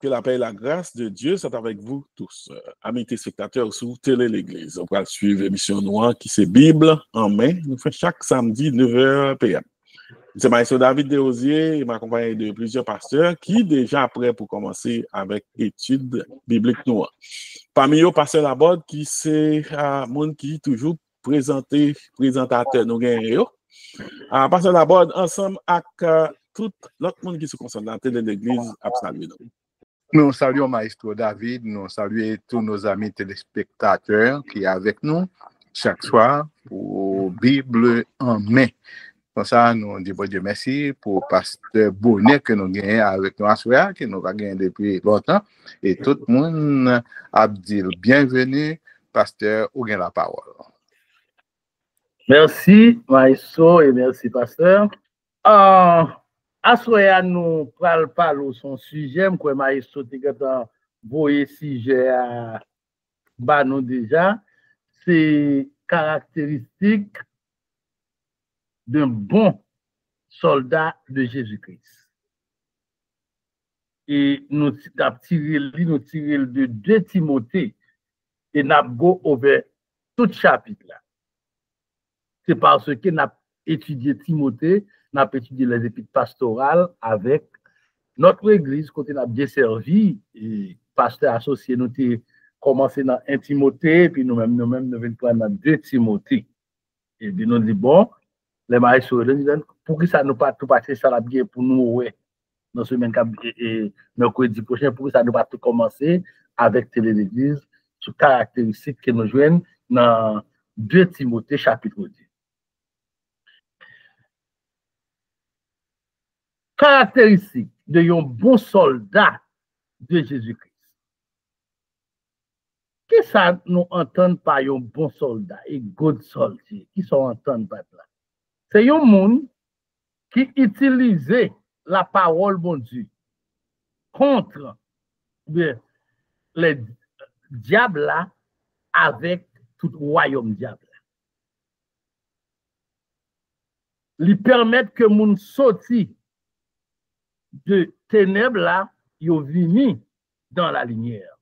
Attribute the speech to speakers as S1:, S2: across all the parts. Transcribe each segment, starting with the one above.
S1: Que la paix et la grâce de Dieu soient avec vous tous. Amis téléspectateurs sur Télé l'Église. On va suivre l'émission Noire qui c'est Bible en main. Nous faisons chaque samedi 9h PM. C'est Maestro David Desrosiers et m'accompagne de plusieurs pasteurs qui déjà prêts pour commencer avec études bibliques noires. Parmi eux, Pasteur Laborde qui c'est monde qui toujours présentateur nous gagnons. Pasteur Laborde ensemble avec tout l'autre monde qui se concentre dans la Télé l'Église a salué nous.
S2: Nous saluons Maestro David, nous saluons tous nos amis téléspectateurs qui sont avec nous chaque soir pour Bible en main. Comme ça, nous disons bon Dieu merci pour Pasteur Bonnet que nous gagnons avec nous à soir, que nous avons gagné depuis longtemps. Et tout le monde a dit bienvenue, Pasteur, ou gagne la parole.
S3: Merci Maestro et merci Pasteur. Assoya nous parle son sujet, quoi Maestro t'es voyé sujet à bah nous déjà, c'est caractéristique d'un bon soldat de Jésus-Christ. Et nous avons tiré de 2 Timothée et nous avons ouvert tout chapitre là. C'est parce que nous avons étudié Timothée, nous avons étudié les épîtres pastorales avec notre église, quand nous avons bien servi, et pasteur associé, nous avons commencé dans 1 Timothée, puis nous-mêmes, nous venons prendre dans 2 Timothée. Et puis nous dit bon, les maïsons, pour que ça nous pas tout passer, ça l'a bien pour nous, ouais, dans ce semaine et mercredi prochain, pour que ça nous pas tout commencer avec l'église, sur caractéristiques que nous jouons dans 2 Timothée chapitre 2. Caractéristique de un bon soldat de Jésus-Christ. Qu'est-ce que ça nous entend par un bon soldat et good soldier? Qui sont entendus par là? C'est un monde qui utilise la parole bon Dieu contre les diables là avec tout royaume diable. Lui permettre que moun sorti de ténèbres là, yo vini dans la lumière.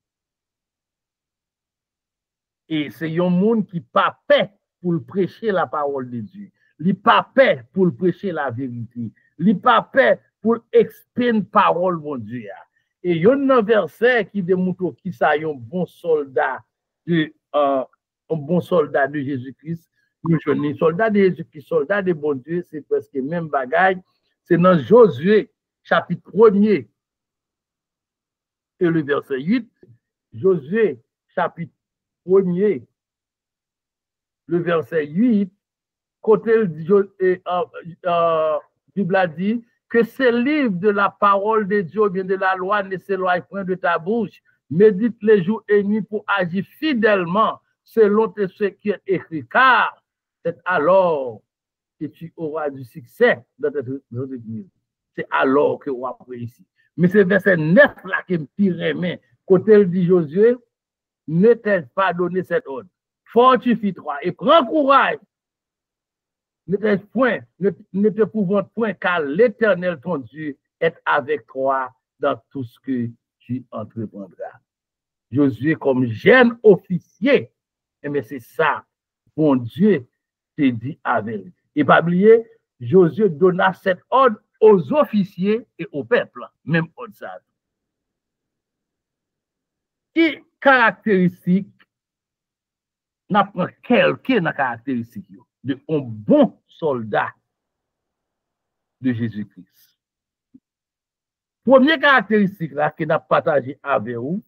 S3: Et c'est un monde qui pas paix pour prêcher la parole de Dieu. Il pas paix pour prêcher la vérité. Il pas paix pour exprimer parole de Dieu. Et il y a un verset qui démontre qui ça un bon soldat de Jésus-Christ. Nous sommes soldats de Jésus-Christ, soldats de bon Dieu, c'est presque le même bagage. C'est dans Josué chapitre 1er et le verset 8. Josué chapitre 1er, le verset 8, côté Bible a dit que ce livre de la parole de Dieu, bien de la loi, ne s'éloigne point de ta bouche. Médite les jours et nuits pour agir fidèlement selon ce qui est écrit, car c'est alors que tu auras du succès dans notre église. C'est alors que tu auras réussi. Mais c'est verset 9 là qui me tire main. Côté dit Josué, ne t'ai pas donné cet ordre. Fortifie-toi et prends courage. Ne te pouvons point, car l'Éternel ton Dieu est avec toi dans tout ce que tu entreprendras. Josué, comme jeune officier, mais c'est ça, bon Dieu te dit avec lui. Et pas oublier, Josué donna cet ordre aux officiers et au peuple, même ordre ça. Qui caractéristique, n'apprend quelqu'un dans caractéristique de un bon soldat de Jésus-Christ. Première caractéristique là que n'a partagé avec vous,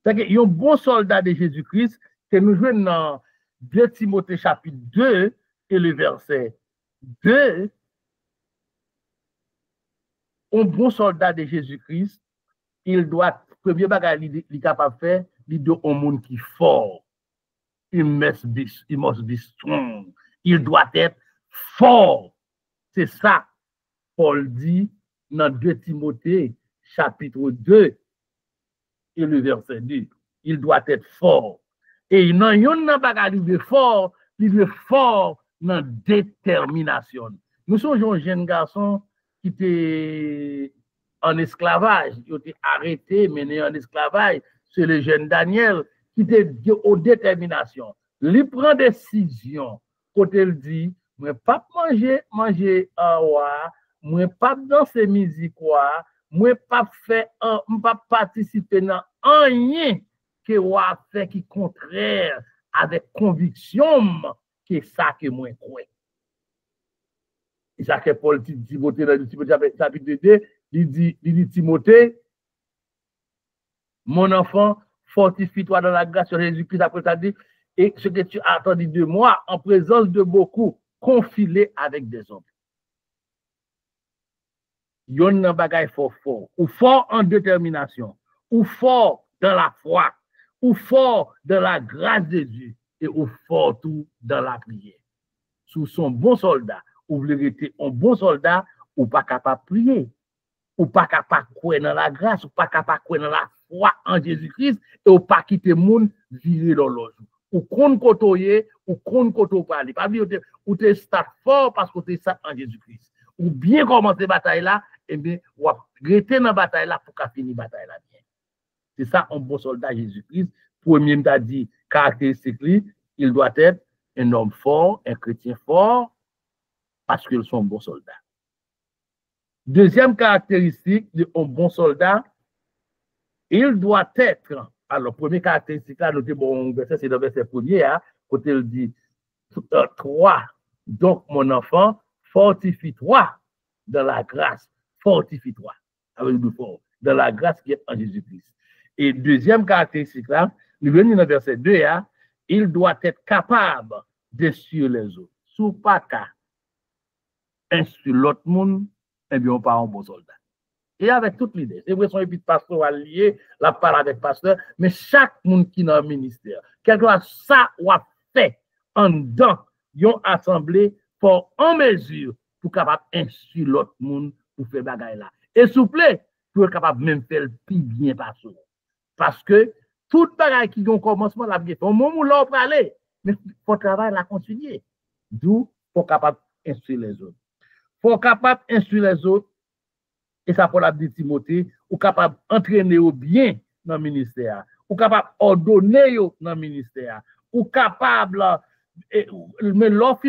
S3: c'est que un bon soldat de Jésus-Christ que nous jouons dans 2 Timothée chapitre 2 et le verset 2. Un bon soldat de Jésus-Christ, il doit, premier bagage il est capable de faire, il doit un monde qui est fort. Il must be strong. Il doit être fort. C'est ça, Paul dit dans 2 Timothée, chapitre 2, et le verset 2. Il doit être fort. Et il n'a pas de fort, il est fort dans détermination. Nous sommes un jeune garçon qui était en esclavage. Ils ont été arrêtés, menés en esclavage. C'est le jeune Daniel qui était aux déterminations. Il prend décision. Quand il dit, moi pas manger en roi, moi pas danser musique roi, moi pas participer dans rien que roi fait qui contraire avec conviction que ça que moi crois. Et ça que Paul dit Timothée dans le chapitre 2, il dit Timothée, mon enfant, fortifie-toi dans la grâce de Jésus-Christ. Après ça dit, et ce que tu as attendu de moi en présence de beaucoup, confie-les avec des hommes. Yon nan bagay fort, ou fort en détermination, ou fort dans la foi, ou fort dans la grâce de Dieu, et ou fort tout dans la prière. Sous son bon soldat, ou voulez être un bon soldat, ou pas capable de prier, ou pas capable de croire dans la grâce, ou pas capable de croire dans la foi en Jésus-Christ, et ou pas quitter le monde virer dans l'autre. Ou qu'on côtoyer, ou qu'on côtoyer parler. Pas bien, ou te start fort parce que tu es ça en Jésus-Christ. Ou bien commencer la bataille là, et bien, ou rester dans la bataille là pour qu'à finir la bataille là bien. C'est ça, un bon soldat Jésus-Christ. Premier, t'as dit, caractéristique, il doit être un homme fort, un chrétien fort, parce qu'ils sont bons soldats. Deuxième caractéristique d'un bon soldat, il doit être, alors, première caractéristique, là, notez bon verset, c'est le verset premier, hein, quand il dit 3, donc mon enfant, fortifie-toi dans la grâce, fortifie-toi, avec le fort, dans la grâce qui est en Jésus-Christ. Et deuxième caractéristique, là, nous venons dans le verset 2, hein, il doit être capable d'instruire les autres. Sous pas qu'à instruire l'autre monde, eh bien, on part un bon soldat. Et avec toute l'idée, c'est vrai, son épître pasteur lié, la parole avec pasteur, mais chaque monde qui est dans le ministère, quelque chose ça ou a fait en dedans, ils ont assemblé pour en mesure pour capable instruire l'autre monde pour faire bagaille là. Et s'il vous plaît, pour être capable même faire le plus bien pasteur. Parce que tout bagaille qui ont commencement la vie, au moment où l'on peut aller, mais il faut travailler la continuer. D'où pour capable instruire les autres. Pour capable instruire les autres, et ça pour la dire Timothée, ou capable entraîner au bien dans le ministère, ou capable ordonner dans le ministère, ou capable mais l'offre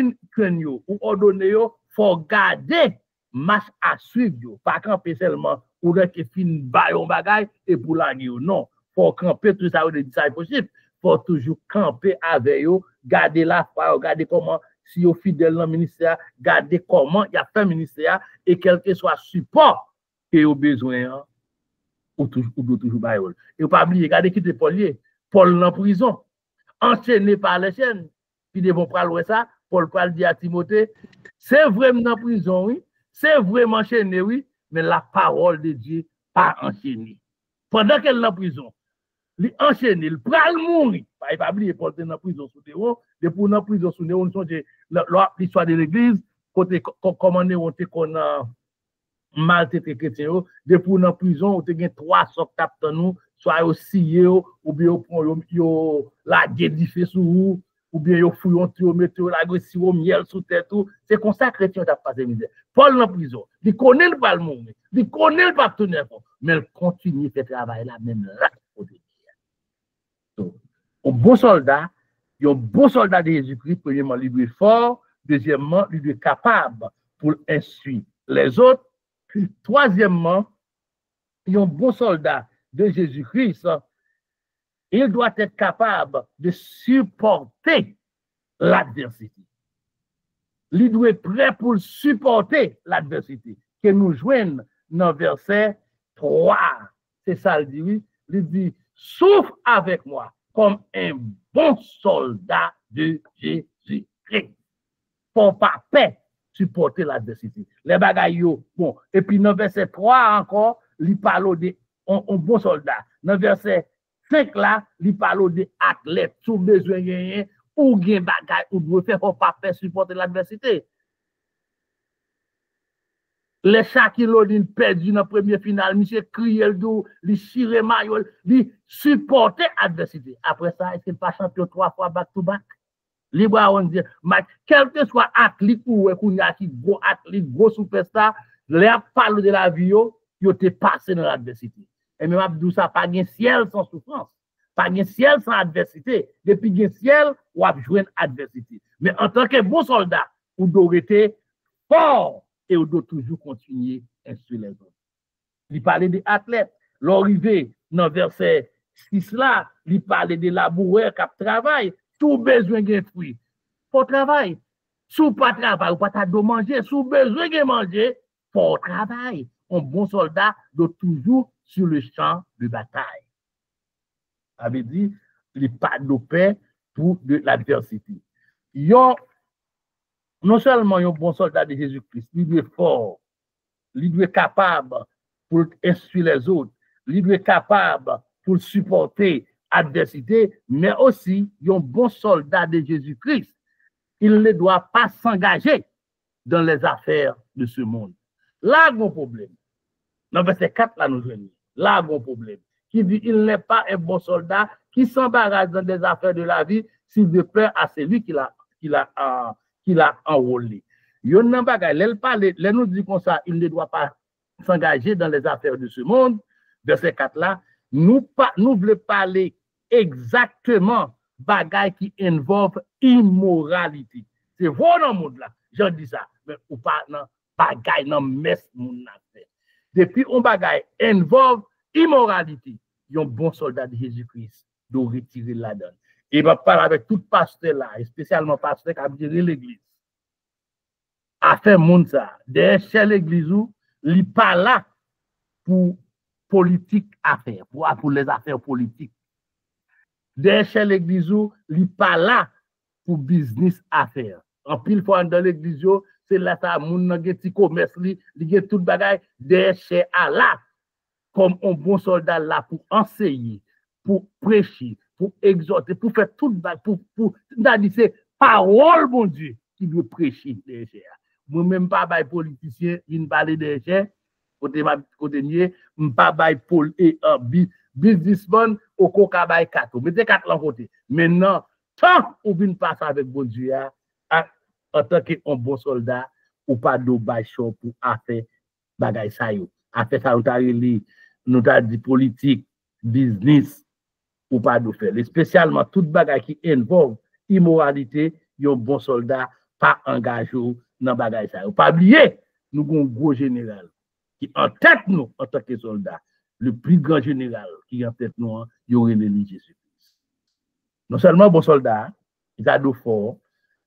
S3: ou ordonner faut garder marche à suivre, pas camper seulement ou que fin bayon bagay et pour la guerre non, faut camper tout ça de ça possible, faut toujours camper avec eux, garder la foi, garder comment si vous fidèle dans le ministère, garder comment il y a fait ministère et quel que soit support que vous besoin ou toujours baïol. Et pas oublier, regardez qui était Paul en prison, enchaîné par les chaînes. Puis ils vont parler ça, Paul parle dit à Timothée, c'est vraiment en prison, oui, c'est vraiment enchaîné, oui, mais la parole de Dieu pas enchaînée. Pendant qu'elle est en prison, il enchaîné, il pral mourir. Il pas oublier Paul était en prison sous Néron, depuis en prison sous Néron, l'histoire de l'église, côté comment Néron était qu'on a maltraité chrétien, depuis dans prison, on te 3 socs tap dans nous, soit aussi ou bien yo la guédifé sous vous, ou bien yo fouillon tu mettre la graisse au miel sous tête tout. C'est comme ça chrétien t'a passé misère. Paul en prison, il connaît le pas le mourir, il connaît le pas tenir, mais il continue faire travail là même là au début. Donc, un bon soldat de Jésus-Christ, premièrement, il doit être fort, deuxièmement, il doit être capable pour instruire les autres. Puis, troisièmement, un bon soldat de Jésus-Christ, il doit être capable de supporter l'adversité. Il doit être prêt pour supporter l'adversité. Que nous joignons dans verset 3. C'est ça, il dit, oui. Il dit, souffre avec moi comme un bon soldat de Jésus-Christ. Pour pas paix. Supporter l'adversité. Les bagailles, bon. Et puis, dans verset 3 encore, il parle de un bon soldat. Dans verset 5 là, il parle de athlète, sous besoin de ou gain bagaille, ou doit faire pour pas faire supporter l'adversité. Les Shaquille perdu dans la première finale, monsieur crié le dos, il chire maillot, il supporter l'adversité. Après ça, est-ce qu'il pas champion 3 fois back to back? Libre on dit, quel que soit athlète ou qui gros athlète, gros superstar, les parle de la vie, ils ont passé dans l'adversité. Et même Abdou, ça pas de ciel sans souffrance. Pas de ciel sans adversité. Depuis le ciel, on a joué une adversité. Mais en tant que bon soldat, on doit être fort et on doit toujours continuer à instruire les autres. Il parlait des athlètes. L'arrivée dans le verset 6 là, il parlait des laboureurs qui travaillent. Tout besoin de fruits. Pour travail. Si vous pas travail, vous pas de manger. Si vous besoin de manger, pour travail. Un bon soldat doit toujours sur le champ de bataille. Ça veut dire, il n'y a pas de paix pour de l'adversité. Non seulement un bon soldat de Jésus-Christ, il est fort, il est capable pour instruire les autres, il est capable pour supporter l'adversité, mais aussi un bon soldat de Jésus-Christ, il ne doit pas s'engager dans les affaires de ce monde. Là, il y a un problème. Dans verset 4, là, nous venons. Là, il y a un problème. Qui dit il n'est pas un bon soldat qui s'embarrasse dans des affaires de la vie s'il veut plaire à celui qui l'a enrôlé. Yon nan bagay, l'elle nous dit comme ça, il ne doit pas s'engager dans les affaires de ce monde. Verset 4 là, nous voulons parler exactement bagay qui involve immoralité. C'est vrai dans le monde là, je dis ça, mais ou pas dans bagay dans mes moun na fait. Depuis on bagay involve immoralité, un bon soldat de Jésus-Christ doit retirer la donne. Et il va parler avec tout pasteur là, et spécialement pasteur qui a dirigé l'église. A fait moun ça, derrière l'église où il pas là pour politique affaires, pour les affaires politiques. Derrière l'église où il pas là pour business affaires. En pile fois dans l'église c'est là ça moun nan gen ti commerce li gen tout bagay derrière Allah. Comme un bon soldat là pour enseigner, pour prêcher, pour exhorter, pour faire tout pour c'est parole bon Dieu qui doit prêcher derrière. Moi même pas bail politicien, il parler derrière côté nier, pas bail businessman au coca bail 4. Mettez 4 là côté. Maintenant, tant ou vinn passer avec bon Dieu en tant que un bon soldat ou pas de bail pour faire bagay ça yo. Affaire ça nous avons dit politique, business, ou pas de faire. Spécialement, tout bagay qui involve immoralité, un bon soldat, pas engagé dans bagay ça. Pas oublier, nous avons un gros général qui en tête nous, en tant que soldat, le plus grand général qui en tête nous, il y aurait Jésus-Christ. Non seulement bon soldat, il a de fort,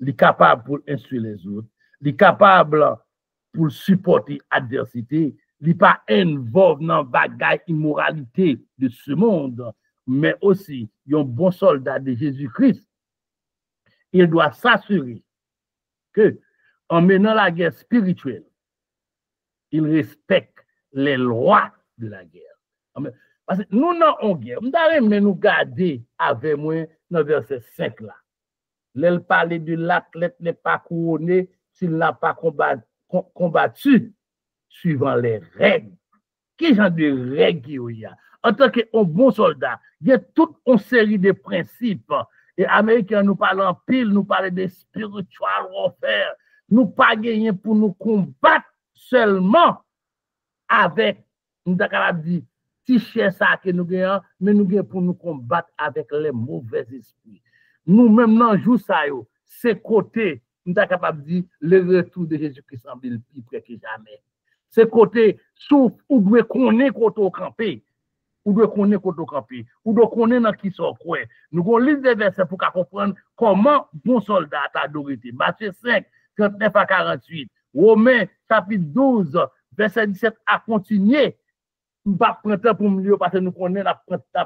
S3: il est capable pour instruire les autres, il est capable pour supporter l'adversité, il n'est pas involve dans bagaille immoralité de ce monde, mais aussi un bon soldat de Jésus-Christ. Il doit s'assurer que, en menant la guerre spirituelle, il respecte les lois de la guerre. Parce que nous n'avons guerre. Nous garder avec moi dans le verset 5 là. L'elle parlait de l'athlète n'est pas couronné s'il n'a pas combattu suivant les règles. Quel genre de règles il y a? En tant qu'un bon soldat, il y a toute une série de principes. Et les Américains nous parlent en pile, nous parlent de spiritual warfare. Nous pas gagner pour nous combattre seulement avec, nous avons dit, si cher ça que nous gagnons, mais nous gagnons pour nous combattre avec les mauvais esprits. Nous-mêmes, dans le jour ça, c'est côté, nous sommes capables de dire, le retour de Jésus-Christ semble plus près que jamais. C'est côté, sauf, ou doit connaître côté campé. Ou doit connaître côté campé. Ou doit connaître dans qui sont quoi. Nous avons lire des versets pour comprendre comment bon soldat a d'autorité. Matthieu 5, 39 à 48. Romains, chapitre 12, verset 17 à continuer. Nous ne pouvons pas prendre temps pour mieux parce que nous connaissons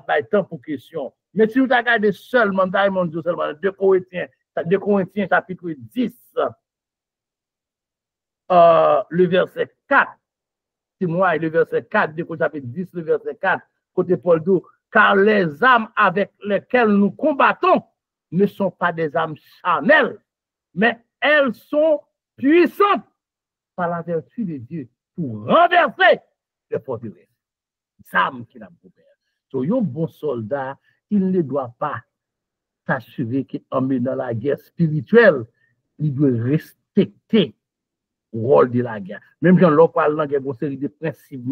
S3: la temps pour question. Mais si vous regardez seulement, seulement 2 Corinthiens, chapitre 10, le verset 4, c'est moi, le verset 4, 2 Corinthiens, chapitre 10, le verset 4, côté Paul dit, car les âmes avec lesquelles nous combattons ne sont pas des âmes charnelles, mais elles sont puissantes par la vertu de Dieu pour renverser les forteresses. Âmes qui n'a pas peur. So, un bon soldat, il ne doit pas s'assurer qu'en menant la guerre spirituelle, il doit respecter rôle de la guerre. Même quand l'on parle dans la guerre, une série de principes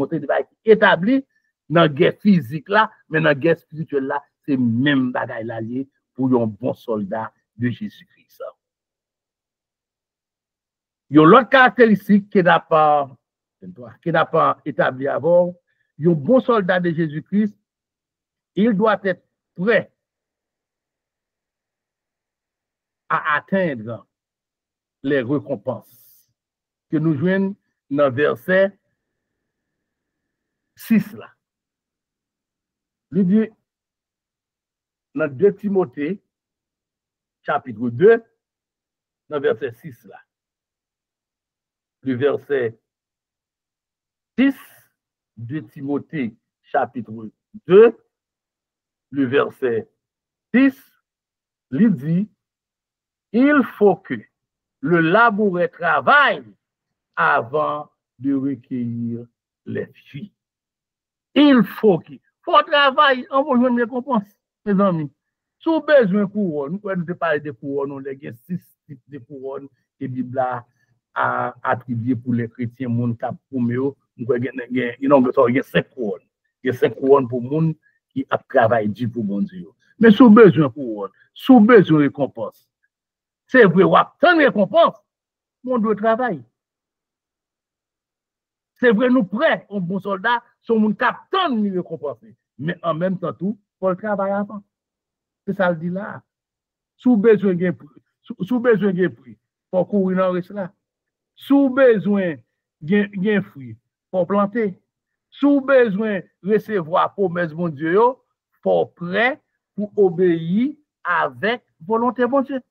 S3: établis dans la guerre physique là, mais dans la guerre spirituelle là, c'est même bagaille là lié pour un bon soldat de Jésus-Christ. Il y a l'autre caractéristique qui n'a pas établi avant. Un bon soldat de Jésus-Christ, il doit être prêt à atteindre les récompenses que nous jouons dans le verset 6 là. Il dit dans 2 Timothée, chapitre 2, dans le verset 6 là. Le verset 6 de Timothée, chapitre 2, le verset 6, il dit, il faut que le laboureur travaille avant de recueillir les fruits. Il faut travailler, on va jouer une récompense, mes amis. Si vous avez besoin de couronne, nous pouvons parler de couronne, il y a 6 types de couronnes que la Bible a attribué pour les chrétiens, mon cap pour eux, il y a 5 couronnes. Il y a 5 couronnes pour les gens qui a travaillé pour mon Dieu. Mais si vous avez besoin de couronne, si vous avez besoin de récompense, c'est vrai, vous avez tant de récompense, on doit travailler. C'est vrai, nous prêts, un bon soldat, sont mon capitaine nous récompenser. Mais en même temps, tout, pour le travail avant. C'est ça le dit là. Sous besoin de prix, pour courir dans le reste là. Sous besoin de fruits, pour planter. Sous besoin de recevoir promesse mon Dieu, pour prêt, pour obéir avec volonté mon Dieu.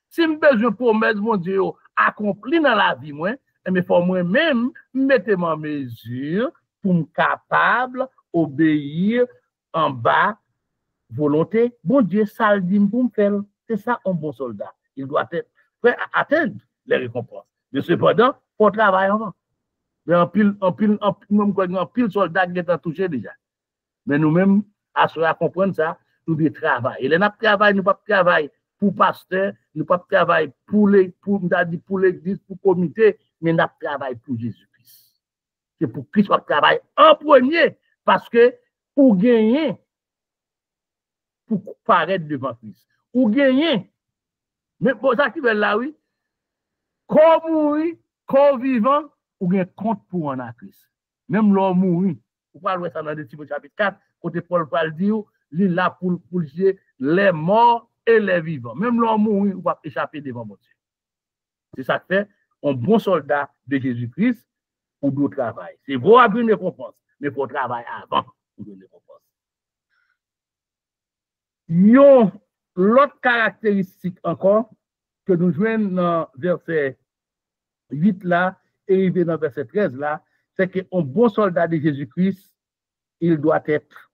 S3: Si je besoin de promesse mon Dieu, accompli dans la vie, moi, mais il faut moi-même mettre en mesure pour me capable obéir en bas volonté. Bon Dieu, ça le dit pour me faire. C'est ça un bon soldat. Il doit être prêt à atteindre les récompenses. Mais cependant, il faut travailler avant. Mais en pile soldat qui est touché déjà. Mais nous-mêmes, à comprendre ça, nous devons travailler. Et les travail, nous ne pouvons pas travailler pour pasteur, nous ne pouvons pas travailler pour l'église, pour le comité, mais nous travaillons pour Jésus-Christ. C'est pour Christ qu'on travaille en premier, parce que pour gagner, pour paraître devant Christ, pour gagner, mais pour ça qui veut là, oui, comme mourir, comme vivant, ou bien compte pour en Christ. Même l'homme mourir, vous parlez ça dans le chapitre 4, côté Paul parle dire, il est là pour juger les morts et les vivants. Même l'homme mourir, on va échapper devant mon Dieu. C'est ça que fait un bon soldat de Jésus-Christ pour le travail. C'est beau avoir une récompense, mais il faut travailler avant pour une récompense. L'autre caractéristique encore que nous jouons dans verset 8 là et dans verset 13 là, c'est qu'un bon soldat de Jésus-Christ, il doit être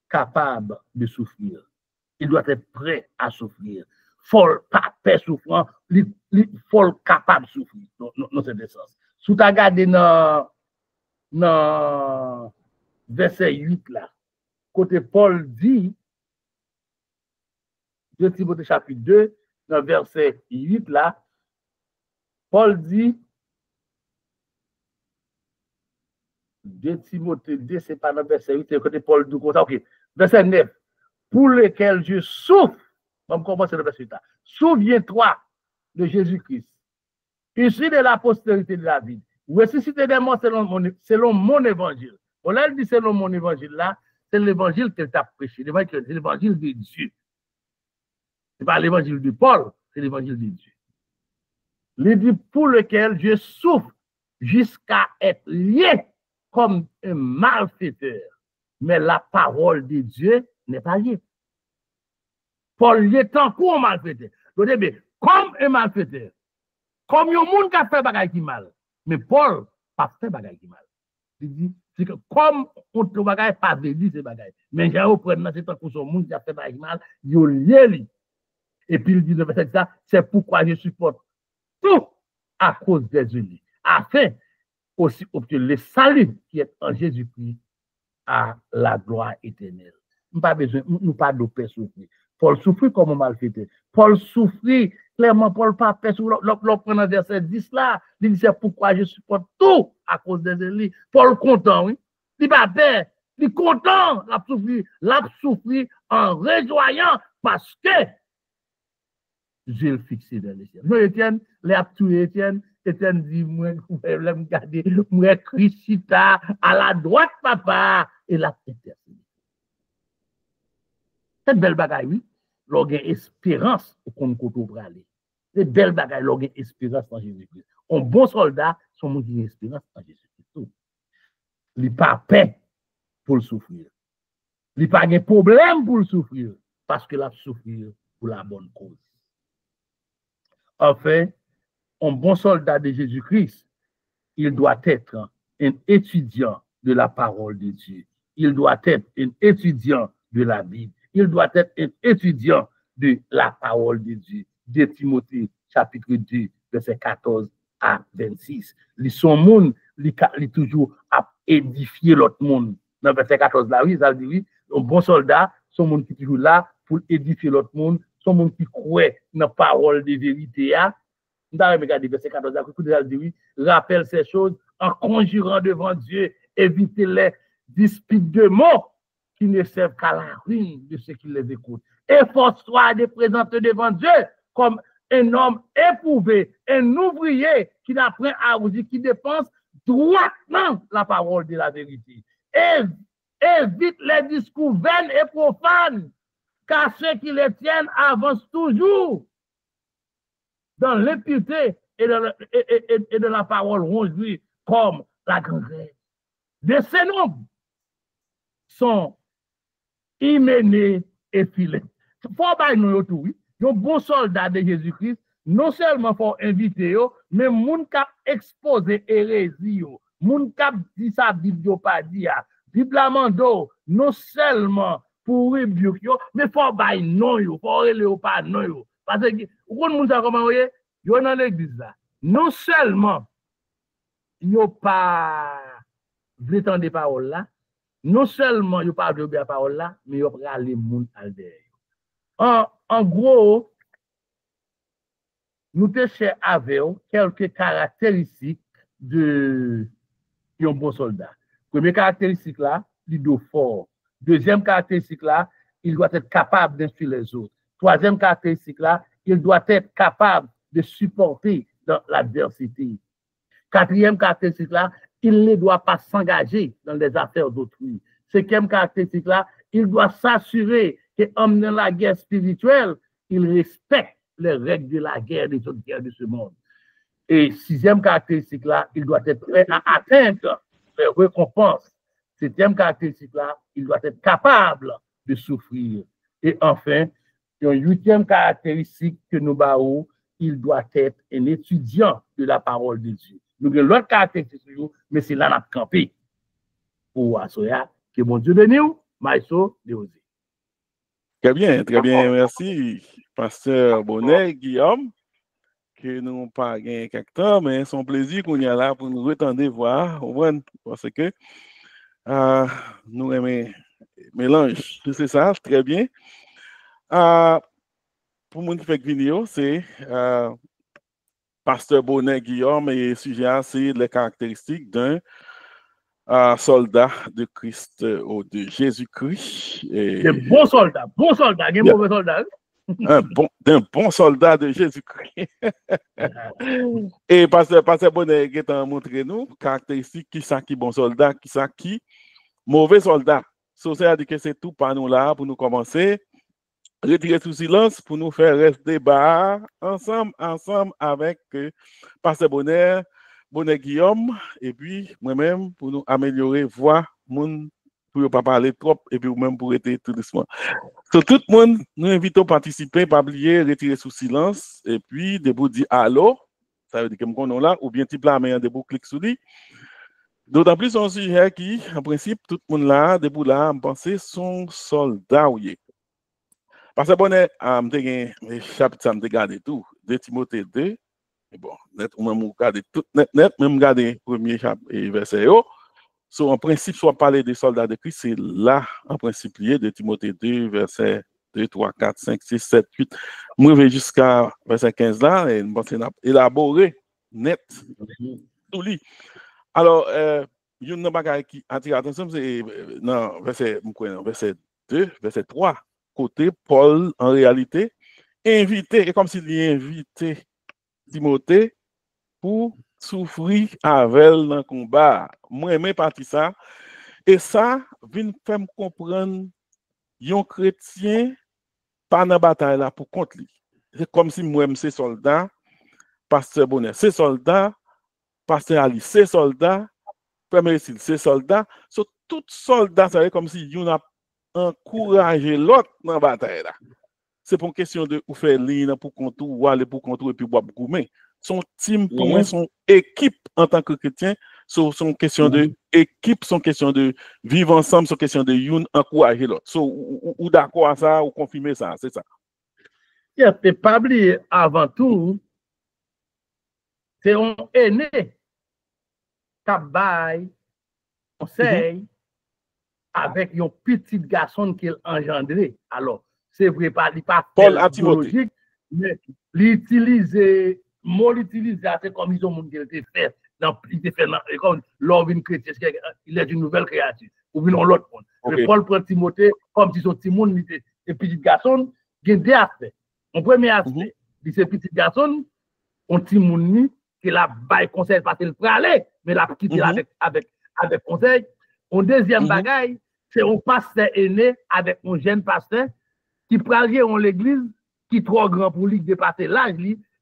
S3: capable de souffrir. Il doit être prêt à souffrir. Faut pas peur souffrant, il faut capable de souffrir dans ce sens. Si tu as regardé dans verset 8 là, côté Paul dit, 2 Timothée chapitre 2, dans verset 8 là, Paul dit, 2 Timothée 2, c'est pas dans verset 8, c'est côté Paul dit comme ça, ok. Verset 9, pour lequel je souffre, on va commencer le verset 8 là. Souviens-toi de Jésus-Christ, issu de la postérité de David, ressuscité des morts selon mon évangile. On l'a dit selon mon évangile là, c'est l'évangile qu'elle t'a prêché, c'est l'évangile de Dieu. Ce n'est pas l'évangile de Paul, c'est l'évangile de Dieu. Il dit pour lequel je souffre jusqu'à être lié comme un malfaiteur. Mais la parole de Dieu n'est pas liée. Paul lié tant qu'un malfaiteur. Donc, comme un malfaiteur, comme un monde qui a fait bagaille qui mal. Mais Paul n'a pas fait bagaille qui mal. Il dit, c'est que comme on ne bagaille pas dit c'est bagaille. Mais j'ai repris dans ce temps pour son monde qui a fait bagaille qui mal, il lié lui. Et puis il dit dans verset ça, c'est pourquoi je supporte tout à cause des unis, afin aussi obtenir le salut qui est en Jésus-Christ à la gloire éternelle. Nous pas besoin, nous pas de souffrir. Paul souffrit comme un malfaiteur. Paul souffrit Clairement, Paul pas fait sur le verset 10 là. Il dit c'est pourquoi je supporte tout à cause des élites. Paul content, oui. Il pas peur. Il est content. L'a souffri en réjoignant parce que j'ai le fixé dans les cieux. Nous, Étienne, les tué Étienne. Étienne dit, moi, Christa à la droite, papa, et la intercédé. C'est belle bagaille, oui. L'on a espérance au compte qu'on peut aller. C'est belle bagaille, l'on a espérance en Jésus-Christ. Un bon soldat, son monde qui a espérance en Jésus-Christ. Il n'est pas paix pour le souffrir. Il n'a pas de problème pour le souffrir, parce qu'il a souffert pour la bonne cause. Enfin, un bon soldat de Jésus-Christ, il doit être un étudiant de la parole de Dieu. Il doit être un étudiant de la Bible. Il doit être un étudiant de la parole de Dieu. De Timothée, chapitre 2, verset 14 à 26. Son monde, il toujours à édifier l'autre monde. Dans verset 14, là, oui, ça dit oui, un bon soldat, son monde qui est toujours là pour édifier l'autre monde, son monde qui croit dans la parole de vérité. Regardez verset 14, là, dit oui, rappelle ces choses en conjurant devant Dieu, évitez les disputes de mots qui ne servent qu'à la ruine de ceux qui les écoutent. Efforce-toi de présenter devant Dieu comme un homme éprouvé, un ouvrier qui n'apprend à rougir, qui dépense droitement la parole de la vérité. Évite les discours vains et profanes, car ceux qui les tiennent avancent toujours dans l'impureté et de la parole rongée comme la gangrène. De ces noms sont hyménés et filés. Faut pas nous tout, oui. Un bon soldat de Jésus-Christ, non seulement faut inviter, mais moun k'ap exposer hérésie, moun k'ap dit sa Bible pas dit, Bible amando, non seulement pour rebuke yo, mais faut bay non yo, faut rele pas non yo. Parce que on moun sa comment voyez, yo dans l'église là. Non seulement yo pas vle tande parole là, non seulement yo pas obéir parole là, mais yo rale moun al derrière. En gros, nous te cher avec quelques caractéristiques de un bon soldat. Première caractéristique là, il doit fort. Deuxième caractéristique là, il doit être capable d'instruire les autres. Troisième caractéristique là, il doit être capable de supporter dans l'adversité. Quatrième caractéristique là, il ne doit pas s'engager dans les affaires d'autrui. Cinquième caractéristique là, il doit s'assurer qu'en menant la guerre spirituelle, il respecte les règles de la guerre, des autres guerres de ce monde. Et sixième caractéristique là, il doit être prêt à atteindre les récompenses. Septième caractéristique là, il doit être capable de souffrir. Et enfin, une huitième caractéristique que nous avons, il doit être un étudiant de la parole de Dieu. Nous avons l'autre caractéristique, mais c'est là notre campé. Pour Assoya, que mon Dieu bénisse, Maïso Léosé.
S1: Très bien, merci, Pasteur Bonnet, Guillaume, que nous n'avons pas gagné quelque temps, mais c'est un plaisir qu'on y a là pour nous retendre voir, parce que nous aimons mélange, c'est ça, très bien. Pour mon qui fait vidéo, c'est Pasteur Bonnet, Guillaume, et le sujet, c'est les caractéristiques d'un soldat de Christ ou de Jésus-Christ.
S3: Un bon soldat, un mauvais soldat.
S1: D'un bon soldat de Jésus-Christ. Et Pasteur Bonnet a montré nous caractéristiques qui sont qui bon soldat, qui sont qui mauvais soldat. C'est-à-dire que c'est tout par nous là pour nous commencer. Retirer sous silence pour nous faire rester bas ensemble avec Pasteur Bonnet Guillaume, et puis moi-même pour nous améliorer voix, pour ne pas parler trop, et puis même pour être tout doucement. So, tout le monde, nous invitons à participer, pas oublier, retirer sous silence, et puis debout dire allô, ça veut dire que nous sommes là, ou bien type là, mais debout clique sur lui. D'autant plus, c'est un sujet qui, en principe, tout le monde là, debout là, me penser son soldat. Parce que bon, je chapitre, ça me regarde tout, de Timothée 2. Et bon, net, ou même regarder tout net, même regarder le premier verset. So, en principe, soit parler des soldats de Christ, c'est là, en principe, lié de Timothée 2, verset 2, 3, 4, 5, 6, 7, 8. Moi, je vais jusqu'à verset 15 là, et je pense élaboré, net, tout lit. Alors, il y a une bagaille qui attire l'attention, c'est dans verset 2, verset 3, côté Paul, en réalité, invité, et comme s'il y invité Timothée pour souffrir avec dans le combat. Moi, j'aime partie ça. Et ça, vient faire me comprendre, un chrétien, pas dans la bataille là pour contre lui. C'est comme si moi, c'est soldat, pasteur Bonnet, c'est soldat, pasteur Ali, c'est soldat, premier Cil, c'est soldat. So, tout soldat, c'est comme si on a encouragé l'autre dans la bataille là. C'est pour une question de ou faire ligne pour contre ou aller pour contre et puis boire beaucoup. Mais son team, pour moi, son équipe en tant que chrétien, son question de équipe, son question de vivre ensemble, son question de encourager l'autre. So, ou d'accord à ça, ou confirmer ça, c'est ça.
S3: Yeah, t'es pas oublié, avant tout, c'est un aîné qui bail conseil avec un petit garçon qu'il engendré. Alors, c'est vrai, il pas
S1: Paul à Timothée,
S3: mais l'utiliser, moi l'utiliser, c'est comme ils ont monde qui était fait, il était fait comme l'homme chrétien, il est une nouvelle créature, ou bien l'autre monde. Mais Paul prend Timothée comme si son petit monde était un petit garçon, il y a deux aspects. Mon premier aspect, c'est petit garçon, un petit monde qui a bail conseil parce qu'il peut aller, mais la quitté avec conseil. Un deuxième bagaille, c'est un pasteur aîné avec un jeune pasteur qui prague en l'église, qui est trop grand pour lui dépasser l'âge.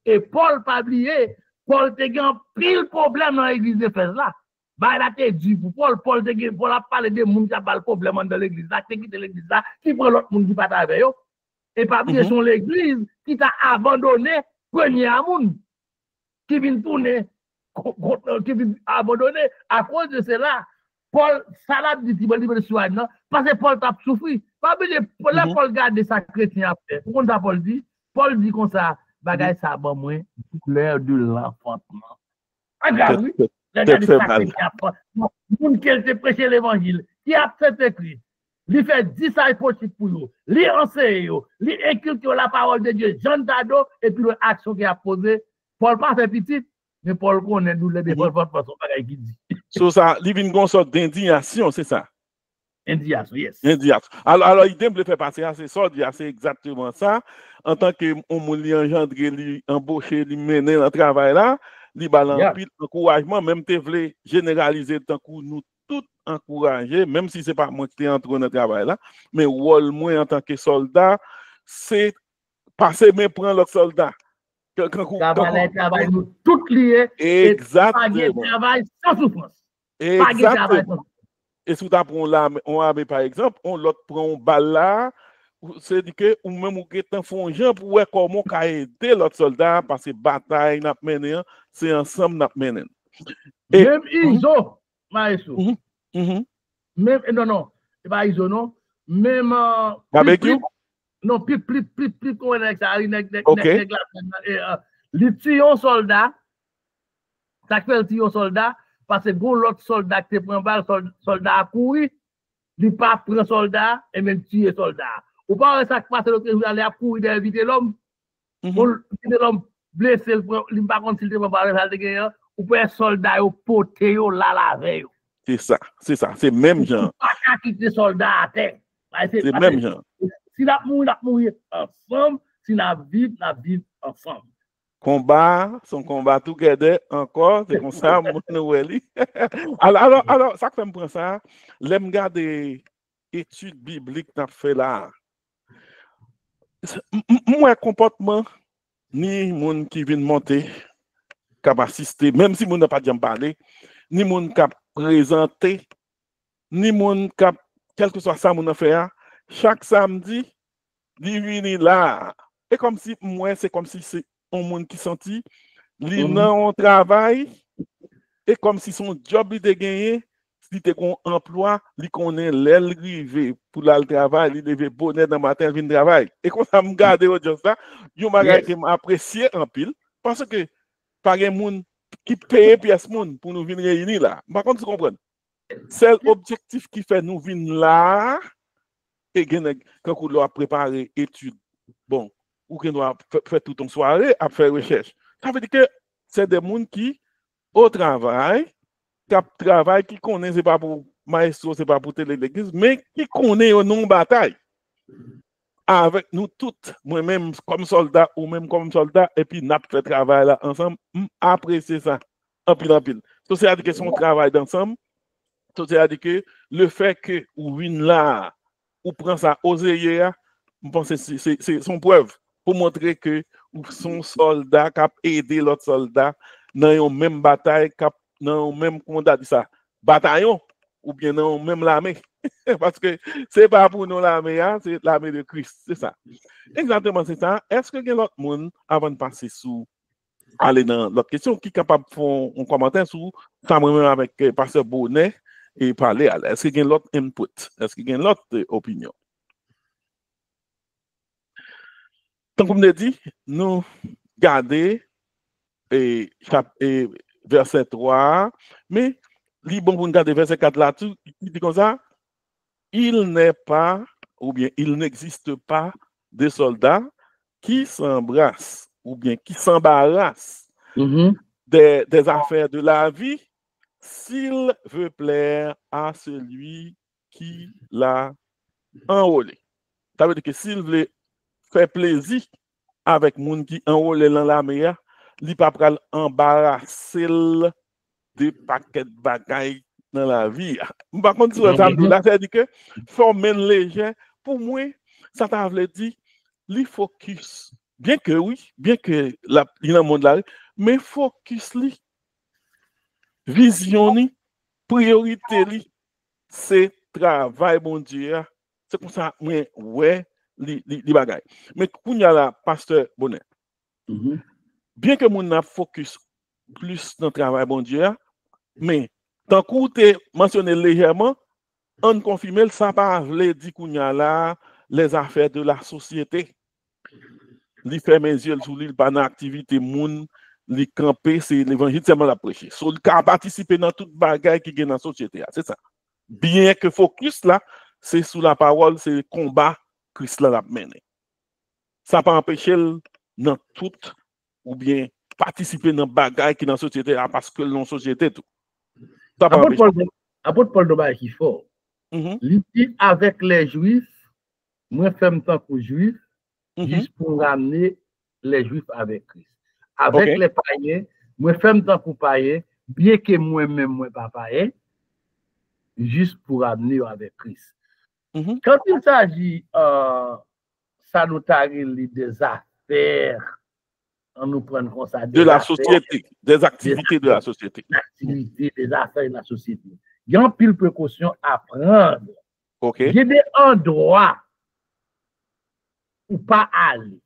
S3: Et Paul, pas oublié, Paul te gagne pile problème dans l'église de Fès là. Bah, il a été dit pour Paul a parlé de monde qui a pas le problème dans l'église là, qui quitte l'église là, qui prend l'autre monde qui pas avec eux. Et pas oublier son l'église qui t'a abandonné premier amour, qui vient tourner, qui vient abandonner à cause de cela. Paul, ça l'a dit, parce que Paul t'a souffert. Pas oublier, Paul garde sa chrétien après. Pourquoi Paul dit? Paul dit comme ça, bagaille ça, bon, moi, l'heure de l'enfantement. Regarde, oui. Regardez ça, le monde qui a prêché l'évangile, qui a fait écrit, lui fait 10 ça possible pour vous, lui enseigne, lui inculque la parole de Dieu, Jean Dado, et puis l'action qu'il a posée. Paul pas fait petit, mais Paul connaît nous les défauts de façon qui dit.
S1: So ça, il y a une sorte d'indignation, c'est ça?
S3: Indignation, yes.
S1: Indignation. Alors il me fait passer à ces sortes, c'est exactement ça. En tant que on lui engendré, lui embauché, lui mené dans le travail là, lui balance pile encouragement, même te voulait généraliser tant que nous tous encourager, même si c'est pas moi qui entre dans le travail là, mais rôle moi en tant que soldat, c'est passer mais prendre l'autre soldat.
S3: Travail nous tous liés.
S1: Exactement.
S3: Travail sans souffrance.
S1: Exactement. Et si on a par exemple, on l'autre prend un balle là, c'est dit que ou même ou qui est font gens pour voir comment aider l'autre soldat parce que bataille n'a mené, c'est ensemble n'a mené.
S3: Même Iso, maestro. Même non, c'est pas Iso non, même
S1: barbecue.
S3: Non, plus qu'on est ça, les tuyaux soldats, ça fait le tuyau soldat, parce que l'autre soldat qui prend balle, soldat a couru, il pas prend soldat et même tuer soldat. Ou pas ça qui passe l'autre jour, aller à courir d'éviter l'homme, l'homme blessé, il pas contre s'il te prend balle, ou peut être soldat au poté là la veille.
S1: C'est ça, c'est même genre.
S3: Pas quitter soldat à terre.
S1: C'est même genre.
S3: Si la mourir ensemble, si la vie ensemble.
S1: Combat, son combat together encore, c'est comme ça, mon Noël. Alors, ça fait me prendre ça, l'aime garder études bibliques n'a fait là. Moi, comportement, ni monde qui vient monter, qui va assister, même si mon n'a pas déjà parlé, ni monde qui a présenté, ni monde qui a, quel que soit ça, mon affaire, chaque samedi, il vient là. Et comme si, moi, c'est comme si c'est un monde qui sentit, il n'a un travail, et comme si son job était gagné, si tu as un emploi, il connaît l'aile rivé pour le travail, il devait bonnet dans le matin, il travail. Et quand ça me garde au job ça, il m'a apprécié en pile, parce que par un monde qui paye pièce monde pour nous venir réunir là. Par contre, tu comprends? C'est l'objectif qui fait nous venir là, et quand on doit préparer études, bon, ou qu'on doit faire toute une soirée à faire recherche. Ça veut dire que c'est des gens qui, au travail, qui connaissent, c'est pas pour maestro, c'est pas pour télé l'église, mais qui connaissent au nom bataille. Avec nous toutes, moi-même comme soldat ou même comme soldat, et puis nous fait travail là ensemble, apprécier ça, en pile. Donc, c'est-à-dire que son travail d'ensemble, c'est-à-dire que le fait que ou une là, ou prend ça aux yeux, je pense que c'est son preuve pour montrer que son soldat qui a aidé l'autre soldat dans une même bataille, dans une même combat, ça, bataillon, ou bien dans une même l'armée. Parce que ce n'est pas pour nous l'armée, c'est l'armée de Christ, c'est ça. Exactement, c'est ça. Est-ce que l'autre monde, avant de passer sous, aller dans l'autre question, qui est capable de faire un commentaire sur ça, moi-même avec Pasteur Bonnet et parler, est-ce qu'il y a l'autre input? Est-ce qu'il y a l'autre opinion? Donc, comme je dit, nous gardons verset 3, mais bon pour nous garder verset 4 là-dessus, il dit comme ça, il n'est pas, ou bien il n'existe pas de soldats qui s'embrassent, ou bien qui s'embarrassent des affaires de la vie s'il veut plaire à celui qui l'a enrôlé. Ça veut dire que s'il veut faire plaisir avec les gens qui enrôlé dans la mer, il ne peut pas embarrasser des paquets de bagailles dans la vie. Par contre, ça veut dire que former léger, pour moi, ça t'a dit, le focus, bien que oui, bien que il y a un monde là, mais focus, vision, priorité, c'est travail, bon Dieu. C'est comme ça, ouais, les bagailles. Mais quand il y a la pasteur Bonnet, bien que mon a focus plus dans le travail, bon Dieu, mais tant que tu mentionné légèrement, on confirme ça pas veut dire qu'on y a là les affaires de la société. Li fait mes yeux sur l'île pas dans activité moun, li camper c'est l'évangile seulement la prêcher. So il a participer dans toute bagaille qui est dans la société, c'est ça. Bien que focus là, c'est sous la parole, c'est le combat Christ l'a mené. Ça pas empêcher dans toute ou bien participer dans bagaille qui dans la société parce que dans la société tout.
S3: Apôtre Paul de qui fort. Il dit avec les Juifs, moi fais temps pour Juifs, juste pour ramener les Juifs avec Christ. Avec les païens, moi fais temps pour païens, bien que moi-même moi pas païen, juste pour ramener avec Christ. Quand il s'agit salutaire des affaires, on nous prend comme ça
S1: de la société, des activités de la société.
S3: Activités, des affaires de la société. Il y a une pile de précautions à prendre. Il y a des endroits où pas aller.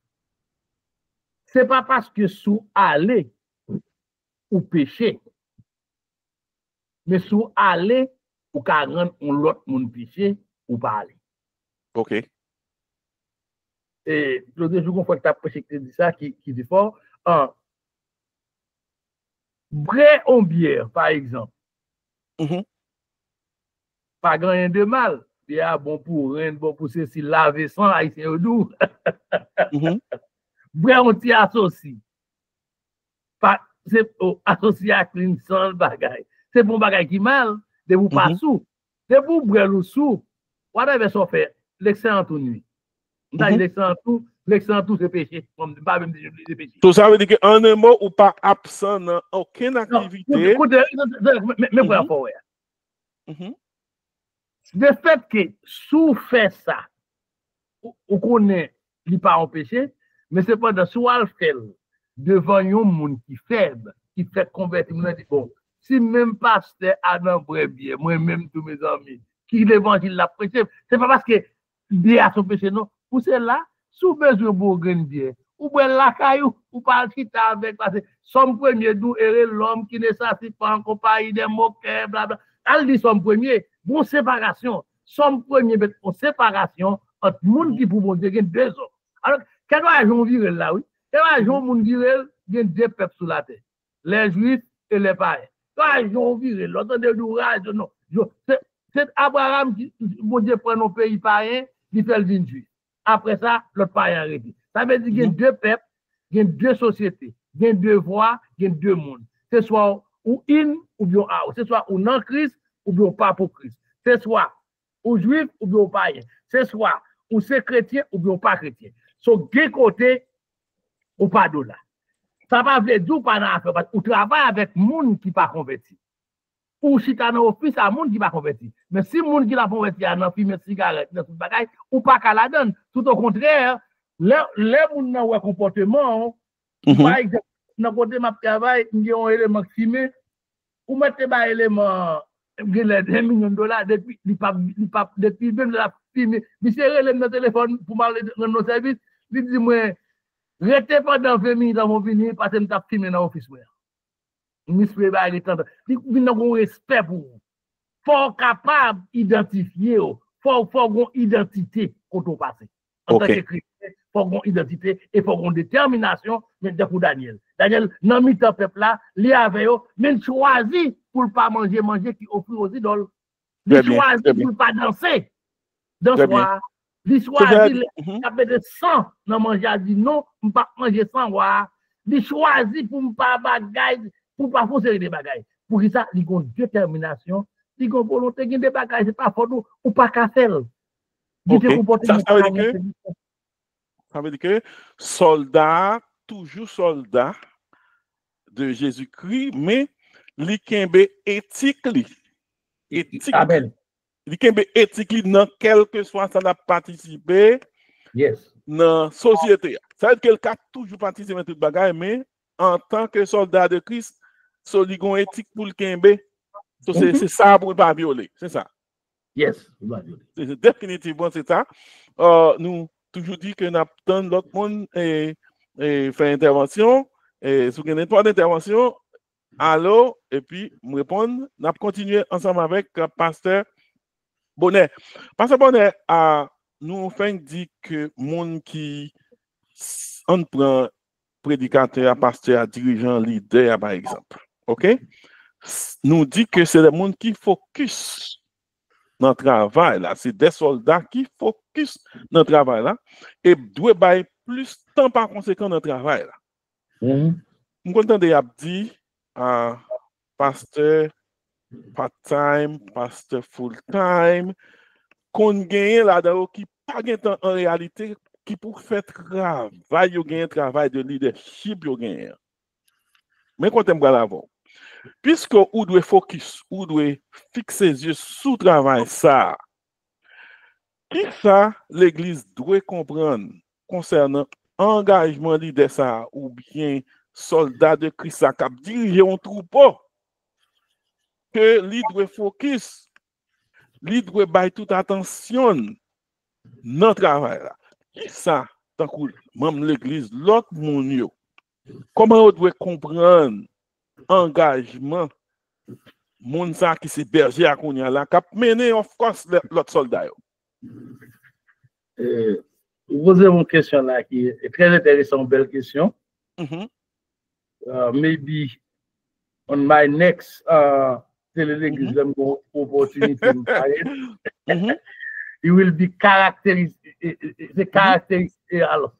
S3: Ce n'est pas parce que sous aller ou pécher, mais sous aller ou qu'à rendre l'autre monde péché ou pas aller. Et je comprends que tu as prêché qui dit ça, qui dit fort. Bré en bière, par exemple. Pas grand de mal. Bière bon pour rien, bon pour ceci, laver sans haïtien au doux. Bré on t'y associe. C'est associé à clean sans bagaille. C'est bon bagaille qui mal, de vous pas sous. De vous bré le sous. Whatever ça fait, l'excellent tout nuit. L'excellent tout c'est péché. Pas même des péchés.
S1: Tout ça veut dire qu'en un mot ou pas absent dans aucune activité.
S3: Mais pour rapport le fait que sous fait ça, on connaît qu'il pas en péché, mais c'est pas de soi fait devant un monde qui faible, qui fait convertir mon dit bon, si même pasteur Adam Brebien, moi-même tous mes amis, qui l'évangile l'a prêché, c'est pas parce que Dieu a son péché non, pour cela, sous besoin pour gagner ou bien la caillou ou pas quitter avec parce que son premier d'où est l'homme qui ne s'assied pas en compagnie des moqueurs blabla. Elle dit son premier, bon séparation, son premier bon séparation entre monde qui pour bon Dieu deux hommes. Alors quel va on vivre là oui? Quel va on monde vivre il y a deux peuples sur la terre, les juifs et les païens. Quel va on vivre l'autre de l'ouvrage non. C'est Abraham qui bon Dieu prend nos pays païens il fait le vin juif. Après ça, l'autre pas arrêté. Ça veut dire qu'il y a deux peuples, il y a deux sociétés, il y a deux voix, il y a deux mondes. C'est soit ou in ou bien out. C'est soit ou non Christ ou bien pas pour Christ. C'est soit ou juif ou bien païen. C'est soit ou c'est chrétien ou bien pas chrétien. So, deux côtés, ou pas de là. Ça va veut dire pas dans l'affaire, parce que ou travaille avec monde qui pas converti. Ou si tu as un office à monde qui pas converti. Mais si monde qui l'a converti à un film cigarette, dans tout bagage, ou pas qu'à la donne. Tout au contraire, les monde dans un comportement, par exemple, dans côté ma travail, il y a un élément fumé, ou mettez un élément $1 million depuis depuis même la fumée. Monsieur relève mon téléphone pour parler de nos services, il dit moi restez pendant 20 minutes dans mon venir parce que je t'ai filmé dans l'office. Monsieur va aller tendre. Il y a un respect pour vous. Faut capable d'identifier, faut une identité quand on passe. En tant que chrétien, faut une identité et faut une détermination maintenant pour Daniel. Daniel, dans le mi-temps peuple là, il avait même choisi pour ne pas manger qui offre aux idoles. Il choisi pour ne pas danser. Dans ce soir, il choisi de sang dans manger, il dit non, je ne pas manger sans voir. Il choisi pour ne pas bagaille, pour ne pas faire des bagailles. Pour ça, il a une détermination, il a une volonté de des bagailles, c'est pas fort ou pas qu'à faire.
S1: Ça veut dire que soldat, toujours soldat de Jésus-Christ, mais l'ikembe éthique,
S3: Amen.
S1: L'ikembe éthique dans quel que soit ça n'a participé dans la société. Ça veut dire que le cas toujours participé à tout bagaille, mais en tant que soldat de Christ, soligon éthique pour le kembe, c'est ça pour ne pas violer, c'est ça.
S3: Yes.
S1: C'est définitivement c'est ça. Nous toujours dit que nous attendons l'autre monde et faire intervention. Et si vous avez trois interventions, allô, et puis me répondre. Nous continuer ensemble avec Pasteur Bonnet. Pasteur Bonnet, nous faisons dire que monde qui on prend prédicateur, pasteur, dirigeant, leader, par exemple. OK? Nous dit que c'est le monde qui focus dans le travail là, c'est des soldats qui focus dans le travail là et doivent bailler plus de temps par conséquent dans le travail là. Je content de dit à pasteur part-time, pasteur full-time, qu'on gagne là-dedans qui pas gagne temps en réalité qui pour faire travail, yo gagne travail de leadership yo gagne. Mais quand on va l'avant. Puisque vous devez focus, vous devez fixer les yeux sur le travail, ça, qui ça l'Église doit comprendre concernant engagement leader ça ou bien soldat de Christ qui a dirigé un troupeau, que lui doit focus, lui doit bailler toute attention dans le travail là. Qui ça, tant que même l'Église, l'autre monde, comment on doit comprendre engagement moun sa qui c'est berger à Kounia là cap mener of course l'autre soldat.
S3: Vous posez une question là qui est très intéressante, belle question. Maybe on my next l'église opportunity it will be caractéristique alors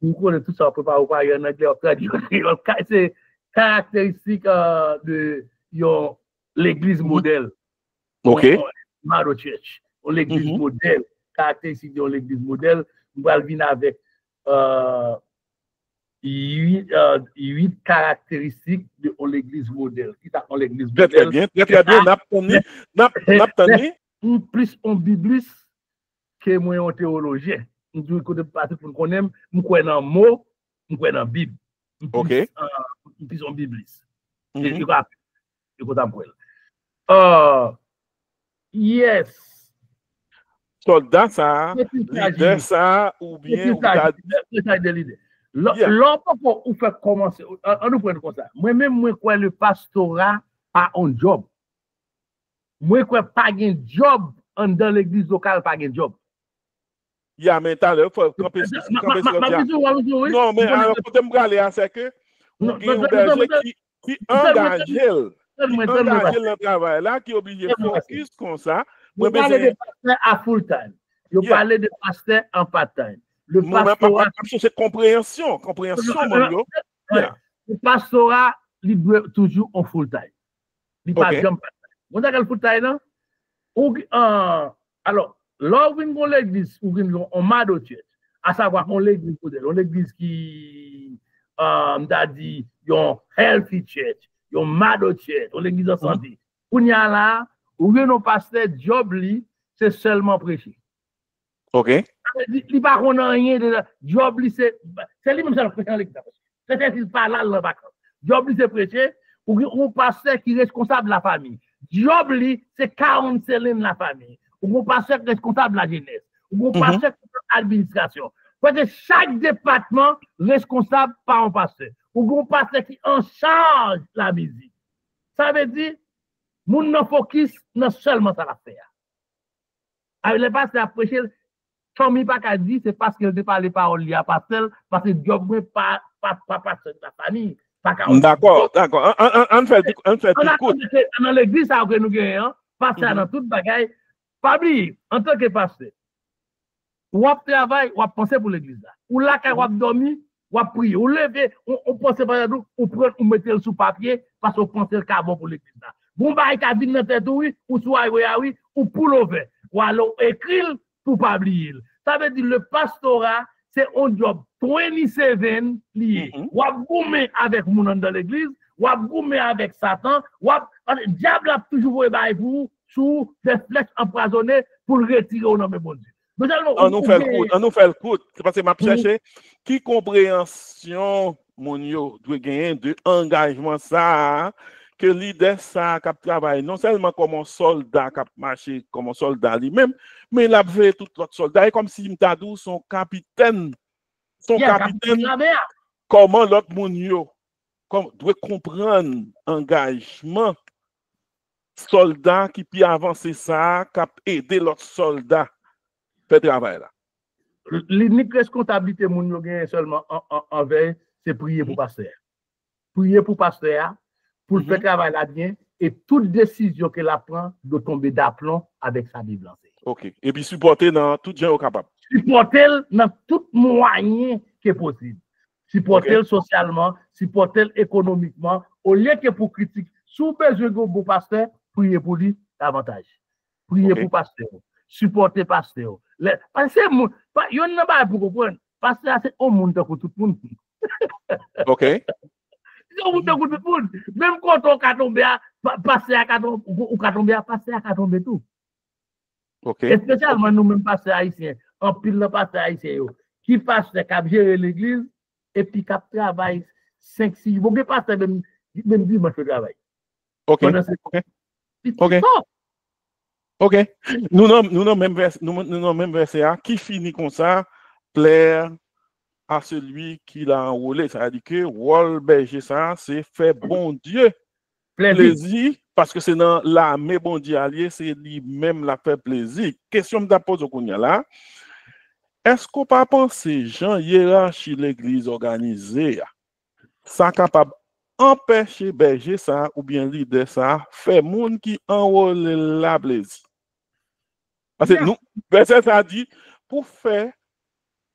S3: vous connaissez tout ça on peut pas parler en anglais c'est caractéristique de l'église modèle.
S1: OK.
S3: Maro Church. L'église modèle. Caractéristique de l'église modèle. Nous allons venir avec 8 caractéristiques de l'église modèle. Qui est l'église modèle?
S1: Très bien.
S3: Plus en bibliste que moi en théologien. Nous disons que partir pour nous connaître, nous croyons dans mot, nous croyons dans Bible.
S1: OK.
S3: Ils sont bibliste. Yes.
S1: Soldat ça, leader ça, ou bien
S3: l'homme ou fait commencer, on nous prend comme ça. Moi-même, moi, quoi, le pastorat a un job. Moi, quoi, pas un job dans l'église locale, pas un job.
S1: Il y a maintenant, il faut camper. Non, mais alors, pour me parler, c'est que il y a un berger qui engage le travail là, qui est obligé de focus comme ça.
S3: Moi, parler de pasteur à full time. Ils parlaient de pasteur en part-time. Le pastorat.
S1: C'est compréhension, mon yo.
S3: Le pastorat, il doit toujours en full-time. Il pas jamais part-time. Vous avez quel full-time, non? Alors, là, où on l'église, on m'a d'autres, à savoir, on l'église qui, m'a dit, yon healthy church, yon mado church, on l'église en santé. Pour y a là, où nos pasteurs, job li, c'est seulement prêcher.
S1: OK.
S3: Il pas qu'on a rien de job li, c'est lui-même ça le prêcher en l'église. C'est pas là le vacances. Job li, c'est prêcher, ou un pasteur qui est responsable de la famille. Job li, c'est counseling la famille. Ou un pasteur responsable de la jeunesse. Ou un pasteur de l'administration. Parce que chaque département responsable par un pasteur. Ou un pasteur qui en charge la musique. Ça veut dire, moun non focus non seulement ça la faire. Avec les pasteurs à prêcher, comme il pas qu'à dire, c'est parce qu'il ne parle pas les paroles liées à pasteur, parce que Dieu n'est pas pasteur de la famille.
S1: D'accord. On fait écoute.
S3: Dans l'église, ça que nous gagnons, pasteur dans toute bagaille. Pas oublier, en tant que pasteur, ou à travail, ou à penser pour l'église. Ou là, quand on dormir, ou à prier. Ou lever, on pense pas nous, ou prendre, ou mettre le sous papier, parce qu'on pense le carbone pour l'église. Bon, bah, il y a une tête, oui, ou soit, oui, ou pour l'ouvrir. Ou alors, écrire pour pas oublier. Ça veut dire, le pastorat, c'est un job 27 lié. Ou à goumer avec mon dans l'église, ou à goumer avec Satan, ou à, diable a toujours voulu pour sous des flèches empoisonnées pour le retirer au nom de bon Dieu.
S1: On nous fait le coup. C'est parce que m'a cherché qui compréhension mon yo doit gagner de engagement ça que leader ça qui travaille non seulement comme un soldat qui marché comme un soldat lui-même mais il a fait tout l'autre soldat comme si m'ta dou son capitaine comment l'autre mon yo comme doit comprendre engagement soldat qui peut avancer ça qui aider l'autre soldat fait travail là.
S3: L'unique responsabilité mon yo gagne seulement envers c'est prier pour pasteur. Prier pour pasteur pour faire travail là bien et toute décision qu'elle prend doit tomber d'aplomb avec sa Bible.
S1: OK. Et puis supporter dans tout genre capable.
S3: Supporter dans tout moyen qui est possible. Supporter socialement, supporter économiquement au lieu que pour critiquer. Sous besoin de bon pasteur, prier pour lui davantage. Prier pour pasteur. Supporter pasteur. Parce que yon n'a pas pour comprendre. Pasteur c'est au monde pour tout le monde.
S1: OK.
S3: Même quand on a tombé, passer à tomber tout.
S1: OK.
S3: Spécialement nous-mêmes pasteurs haïtiens, en pile de pasteurs haïtiens, qui passent à gérer l'église et puis qui travaillent 5-6 jours. Vous pasteur même dimanche de travail.
S1: OK. OK. Nous n'avons même verset qui finit comme ça, plaire à celui qui l'a enrôlé. Ça veut dire que rôle berger ça, c'est faire bon Dieu plaisir, parce que c'est dans l'armée bon Dieu allié, c'est lui-même la fait plaisir. Question de poser au là. Est-ce qu'on peut penser, Jean, hiérarchie l'église organisée, ça capable empêcher berger ça, ou bien leader ça, faire monde qui enrôle la plaisir? Parce que nous, verset ça dit, pour faire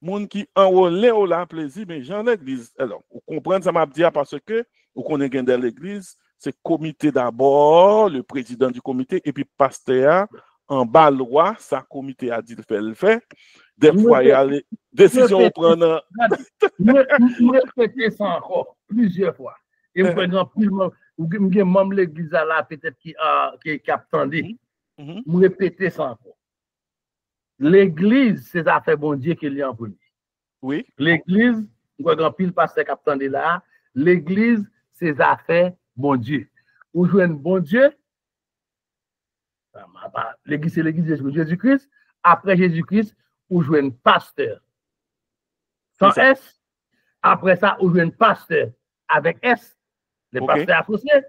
S1: monde qui enrôle la plaisir, mais Jean l'église, alors, vous comprenez ça m'a dit parce que, vous connaissez dans l'église, c'est comité d'abord, le président du comité, et puis pasteur, en bas loi, ça comité a dit le fait. Des fois, il y a les décisions à prendre.
S3: Je répéter ça encore, plusieurs fois. Et par exemple, je membre de l'église là, peut-être qui attendait. Je répéter ça encore. L'église, c'est affaire bon Dieu qui est en premier.
S1: Oui.
S3: L'église, grand pile pasteur qui attendait là, l'église, c'est affaire bon Dieu. Ou jouer un bon Dieu, l'église, c'est l'église de Jésus-Christ. Après Jésus-Christ, ou jouer un pasteur. Sans S. Après ça, ou jouer un pasteur avec S. Les pasteurs associés.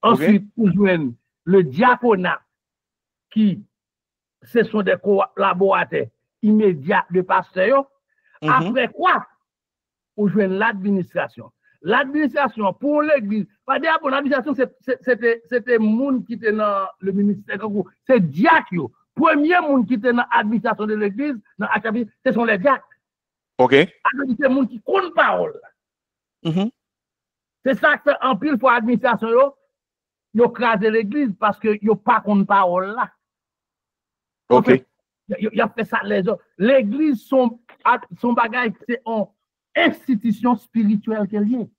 S3: Ensuite, ou jouer le diaconat qui ce sont des collaborateurs immédiats de pasteurs. Après quoi, ou jouer l'administration. L'administration pour l'église, pas dire pour l'administration, c'était monde qui était dans le ministère, c'est diacre Premier monde qui était dans l'administration de l'église, dans l'Académie, ce sont les diacres.
S1: OK.
S3: C'est le monde qui compte parole. C'est ça que fait en pile pour l'administration, yo crasé l'église parce que yo pas compte parole là.
S1: OK.
S3: Il a fait ça les autres. L'église, son bagage, c'est une institution spirituelle qu'elle est.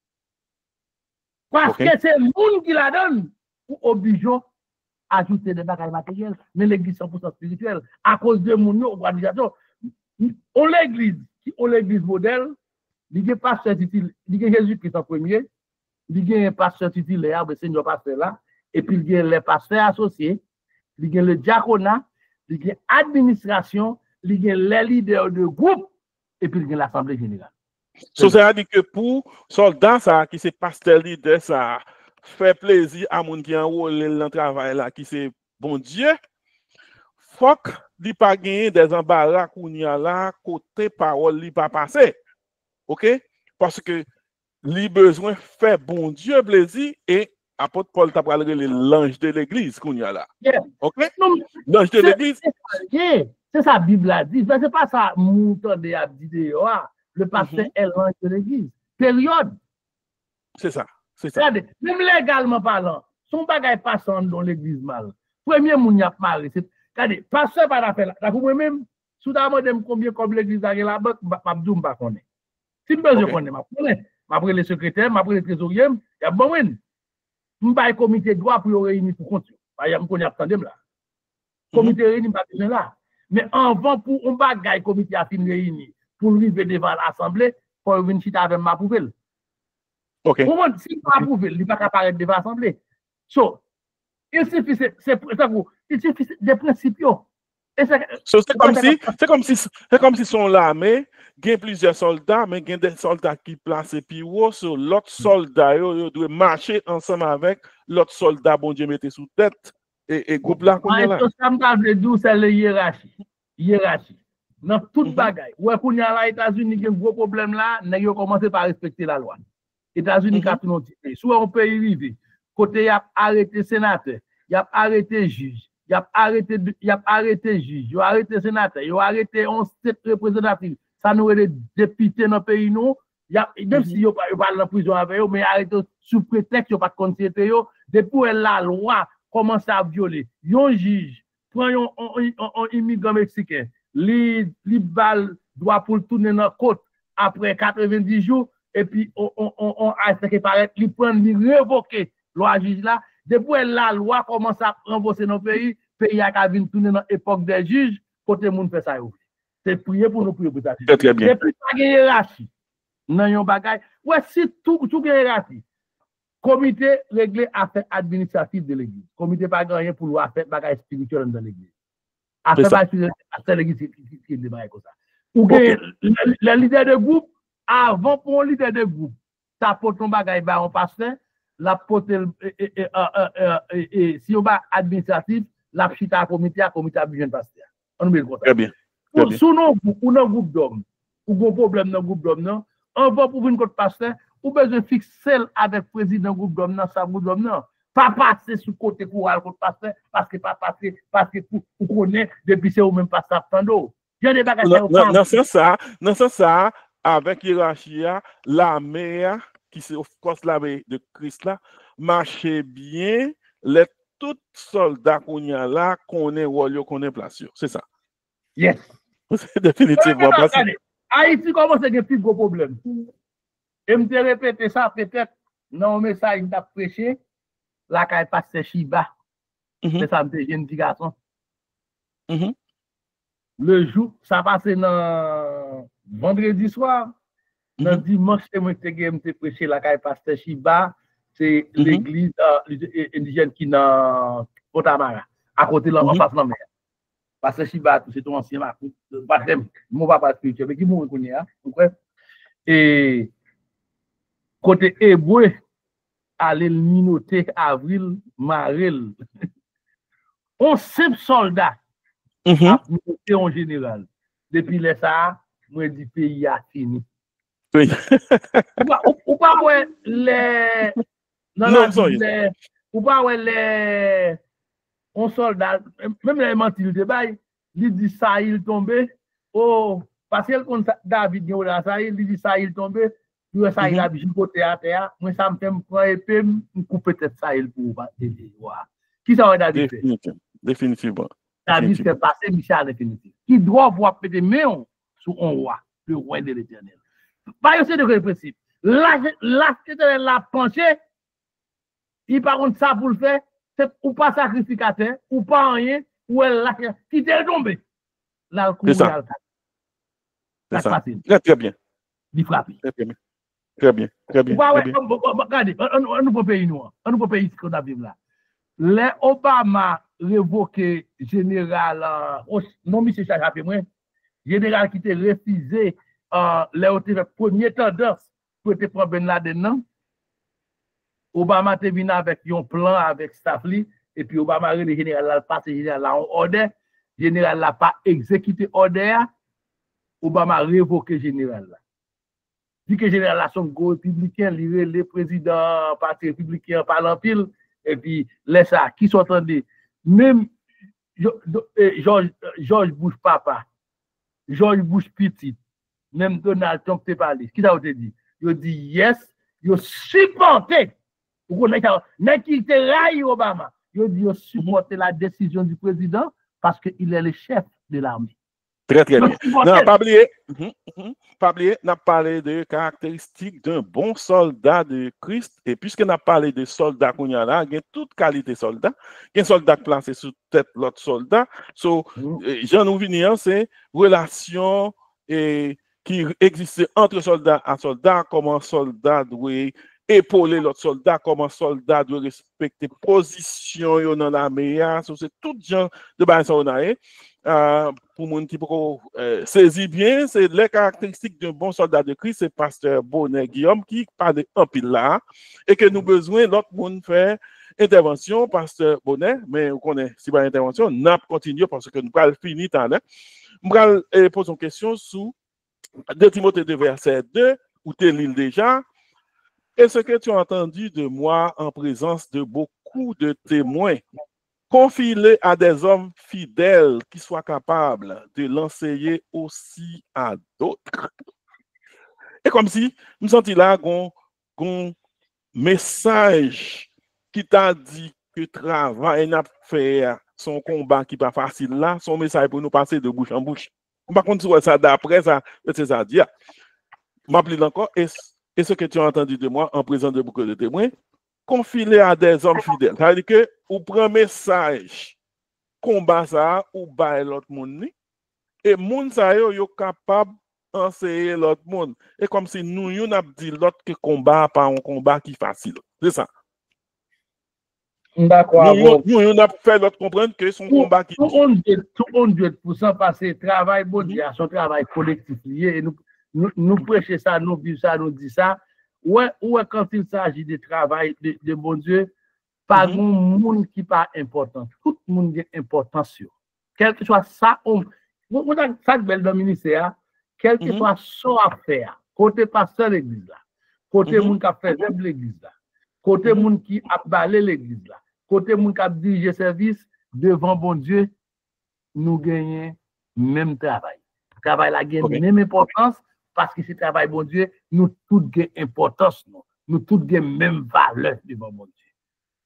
S3: Parce que c'est le monde qui la donne pour obliger à ajouter des bagages matériels. Mais l'église 100% spirituelle, à cause de mon organisation, on l'église modèle, il y a pasteur titulaire, il y a Jésus-Christ en premier, il y a un pasteur titulaire, le Seigneur pasteur là, et puis il y a les pasteurs associés, il y a le diaconat, il y a l'administration, il y a les leaders de groupe, et puis il y a l'assemblée générale.
S1: So, ça veut dire que pour soldats ça qui c'est pasteur leader ça fait plaisir à moun qui enrôle dans le travail là qui c'est bon Dieu, faut qu'il pas gagner des embarras qu'on y a là côté parole li pas passer. OK? Parce que li besoin faire bon Dieu plaisir et apôtre Paul t'a parlé de l'ange de l'église qu'on y a là. OK? L'ange de l'église.
S3: C'est ça Bible a dit, c'est pas ça mouton de a dit le pasteur est l'ange de l'église. Période.
S1: C'est ça. C'est ça.
S3: Regardez, même légalement parlant, son bagage passant dans l'église mal. Premier moun y a marre, c'est regardez, pasteur pas d'affaire là. Vous même sous demande combien comme l'église a la banque, m'a dou pas connaît. Si besoin connaît, m'a connaît. Après le secrétaire, après le trésorier, y a bon moun. M'ba comité droit pour réunir pour compte. Y a m'konn attendem là. Comité réuni pas besoin là. Mais avant pour on bagage comité a fin réuni pour arriver devant l'assemblée pour venir chita avec ma poubelle.
S1: OK.
S3: Si pas approuvé, il va pas apparaître devant l'assemblée. So, il suffit des principes.
S1: C'est comme si son l'armée, il y a plusieurs soldats, mais il y a des soldats qui placent puis sur l'autre soldat, ils doivent marcher ensemble avec l'autre soldat, bon Dieu, mettez sous tête et groupe là.
S3: C'est la hiérarchie. Dans toute bagaille. Ouais, pour les États-Unis, il y a un gros problème là, ils ont commencé par respecter la loi. États-Unis, si on peut y arriver, côté il a arrêté sénateur, il a arrêté juge, il a arrêté juge, il a arrêté sénateur, il a arrêté 11 représentatifs. Ça nous est député dans le pays, nous. Même si il pas dans la prison avec eux, mais arrêté sous prétexte qu'il n'y a pas de conseiller, depuis la loi commence à violer. Un juge prend un immigrant mexicain, li bal doit pour tourner dans la côte après 90 jours. Et puis, on a fait que paraître, il prend, il révoquer loi juge là. Depuis la loi commence à renverser dans le pays a vu tourner dans l'époque des juges, côté monde fait ça. C'est prier pour nous, prier pour ça.
S1: Très bien.
S3: Depuis pas de hiérarchie. Non, yon bagay. Ouais, si tout hiérarchie. Comité réglé affaires administratives de l'église. Comité pas gagné pour le faire bagay spirituel dans l'église. Affaires spirituelles, c'est l'église qui démarre comme ça. Ou que les leaders de groupe, avant pour un leader de groupe, ça porte ton bagay ba on pasteur, la porte si on va administratif, la chita comité a besoin de pasteur. On met le contrat.
S1: Très bien.
S3: Sous nos groupes ou dans groupe d'hommes, ou gon problème dans groupe d'hommes non, on va pour une côté pasteur, ou besoin fixer avec président groupe d'hommes non, ça groupe d'hommes non. Pas passer sous côté courant côté pasteur parce que pour connaître depuis c'est au même pasteur tando. Il y a des bagages
S1: non c'est ça avec hiérarchie, la mère qui c'est of course la de Christ là, marchait bien, les tout soldats qu'on y a là, qu'on est rôle, qu'on est place. C'est ça.
S3: Yes.
S1: C'est définitivement place.
S3: Haïti commence à avoir plus gros problème. Et me répéter ça peut-être dans un message que tu prêché, la caille passe Chiba. C'est ça, j'ai une petite garçon. Le jour, ça passe dans vendredi soir, dans dimanche, c'est moi qui ai prêché la caille pasteur Chiba, c'est l'église indigène qui est dans Otamara, à côté de la face de la mer. Pasteur Chiba, c'est ton ancien marque, mon papa spirituel, mais qui m'a reconnu, et côté hébreu, aller minoter avril, maril. On simple soldat, en général. Depuis les ça, moi dis pays a fini.
S1: Oui.
S3: Ou pas ouais les ou pas ouais un soldat, même les mentis, il dit ça, il tombé. Oh, parce que quand David est là, ça, il dit ça, il tombé. Puis ça, il a dit côté à terre. Moi, ça me fait me prendre épée, me couper peut-être ça, il pour aider. Qui ça va David fait?
S1: Définitivement.
S3: David fait passer Michel définitif. Qui doit voir peut-être main sur un roi, le roi de l'Éternel. Pas c'est de principe. Là, l'Éternel l'a penché. Il par contre ça pour le faire, c'est ou pas sacrificateur, ou pas rien, ou elle l'a qui t'est tombé. Là,
S1: c'est ça. C'est ça. Très bien.
S3: Il frappe.
S1: Très bien.
S3: Regardez, un nouveau pays noir, un nouveau pays qu'on a vécu là. Les Obama révoqué général, non, monsieur Chachapé, moi, général qui était refusé, les première tendance pour te prendre Ben Laden, non? Obama te venu avec un plan avec Staffly, et puis Obama le général là, passé général là en ordre, général là pas exécuté ordre, Obama révoqué général là. Dit que général là son gros républicain, les présidents parti républicain par l'empile, et puis laisse ça, qui sont entendus, même George Bush papa, George Bush petit, même Donald Trump te parlé, qui ça vous dit? Il dit yes, il supporté. Vous connaissez qui te raille Obama. Il dit supporter la décision du président parce qu'il est le chef de l'armée.
S1: Très bien. Non, pas oublier, n'a parlé de caractéristiques d'un bon soldat de Christ. Et puisque n'a parlé de soldats qu'on y a là, il y a toute qualité de soldats. Il y a un soldat placé sous tête l'autre soldat. Jean Ouvinien, c'est relation qui existe entre soldat à soldat, comment soldat doit épauler l'autre soldat, comment soldat doit respecter position dans l'armée. C'est tout genre de base on a. Pour moun qui peut saisir bien, c'est les caractéristiques d'un bon soldat de Christ, c'est pasteur Bonnet Guillaume qui parle en pile là, et que nous besoin l'autre monde faire intervention, pasteur Bonnet, mais on connaît si pas intervention, n'a continué parce que nous allons finir tant là. Nous allons poser une question sous 2 Timothée 2 verset 2 où tu lis déjà. Est-ce que tu as entendu de moi en présence de beaucoup de témoins? Confie-le à des hommes fidèles qui soient capables de l'enseigner aussi à d'autres. Et comme si, nous sentons là un message qui t'a dit que travail n'a fait son combat qui n'est pas facile là, son message pour nous passer de bouche en bouche. Par contre, ça d'après ça, c'est ça dire. M'appelle encore, est-ce que tu as entendu de moi en présence de beaucoup de témoins? Confie-le à des hommes fidèles. Ça veut dire que ou prend message, combat ça, ou bail l'autre monde, et moun sa yo capable d'enseigner l'autre monde. Et comme si nous avons dit l'autre que combat pas un combat qui est facile. C'est ça.
S3: D'accord.
S1: Nous avons fait l'autre comprendre que son combat qui
S3: tout le monde pour s'en passer, travail bon Dieu, son travail collectif lié, et nous prêchons ça, nous vivons ça, nous disons ça. Ouais, quand il s'agit de travail de bon Dieu, pas de monde qui pas important. Tout le monde est important sur. Quel que soit ça, ça belle dans le ministère, quel que soit son affaire, côté pasteur l'église là, côté monde qui a fait l'église là, côté monde qui a balé l'église là, côté monde qui a dirigé service devant bon Dieu, nous gagnons même travail. Travail là gagne même importance. Parce que c'est travail, bon Dieu, nous tous gagnons importance, nous tous gagnons même valeur devant mon Dieu.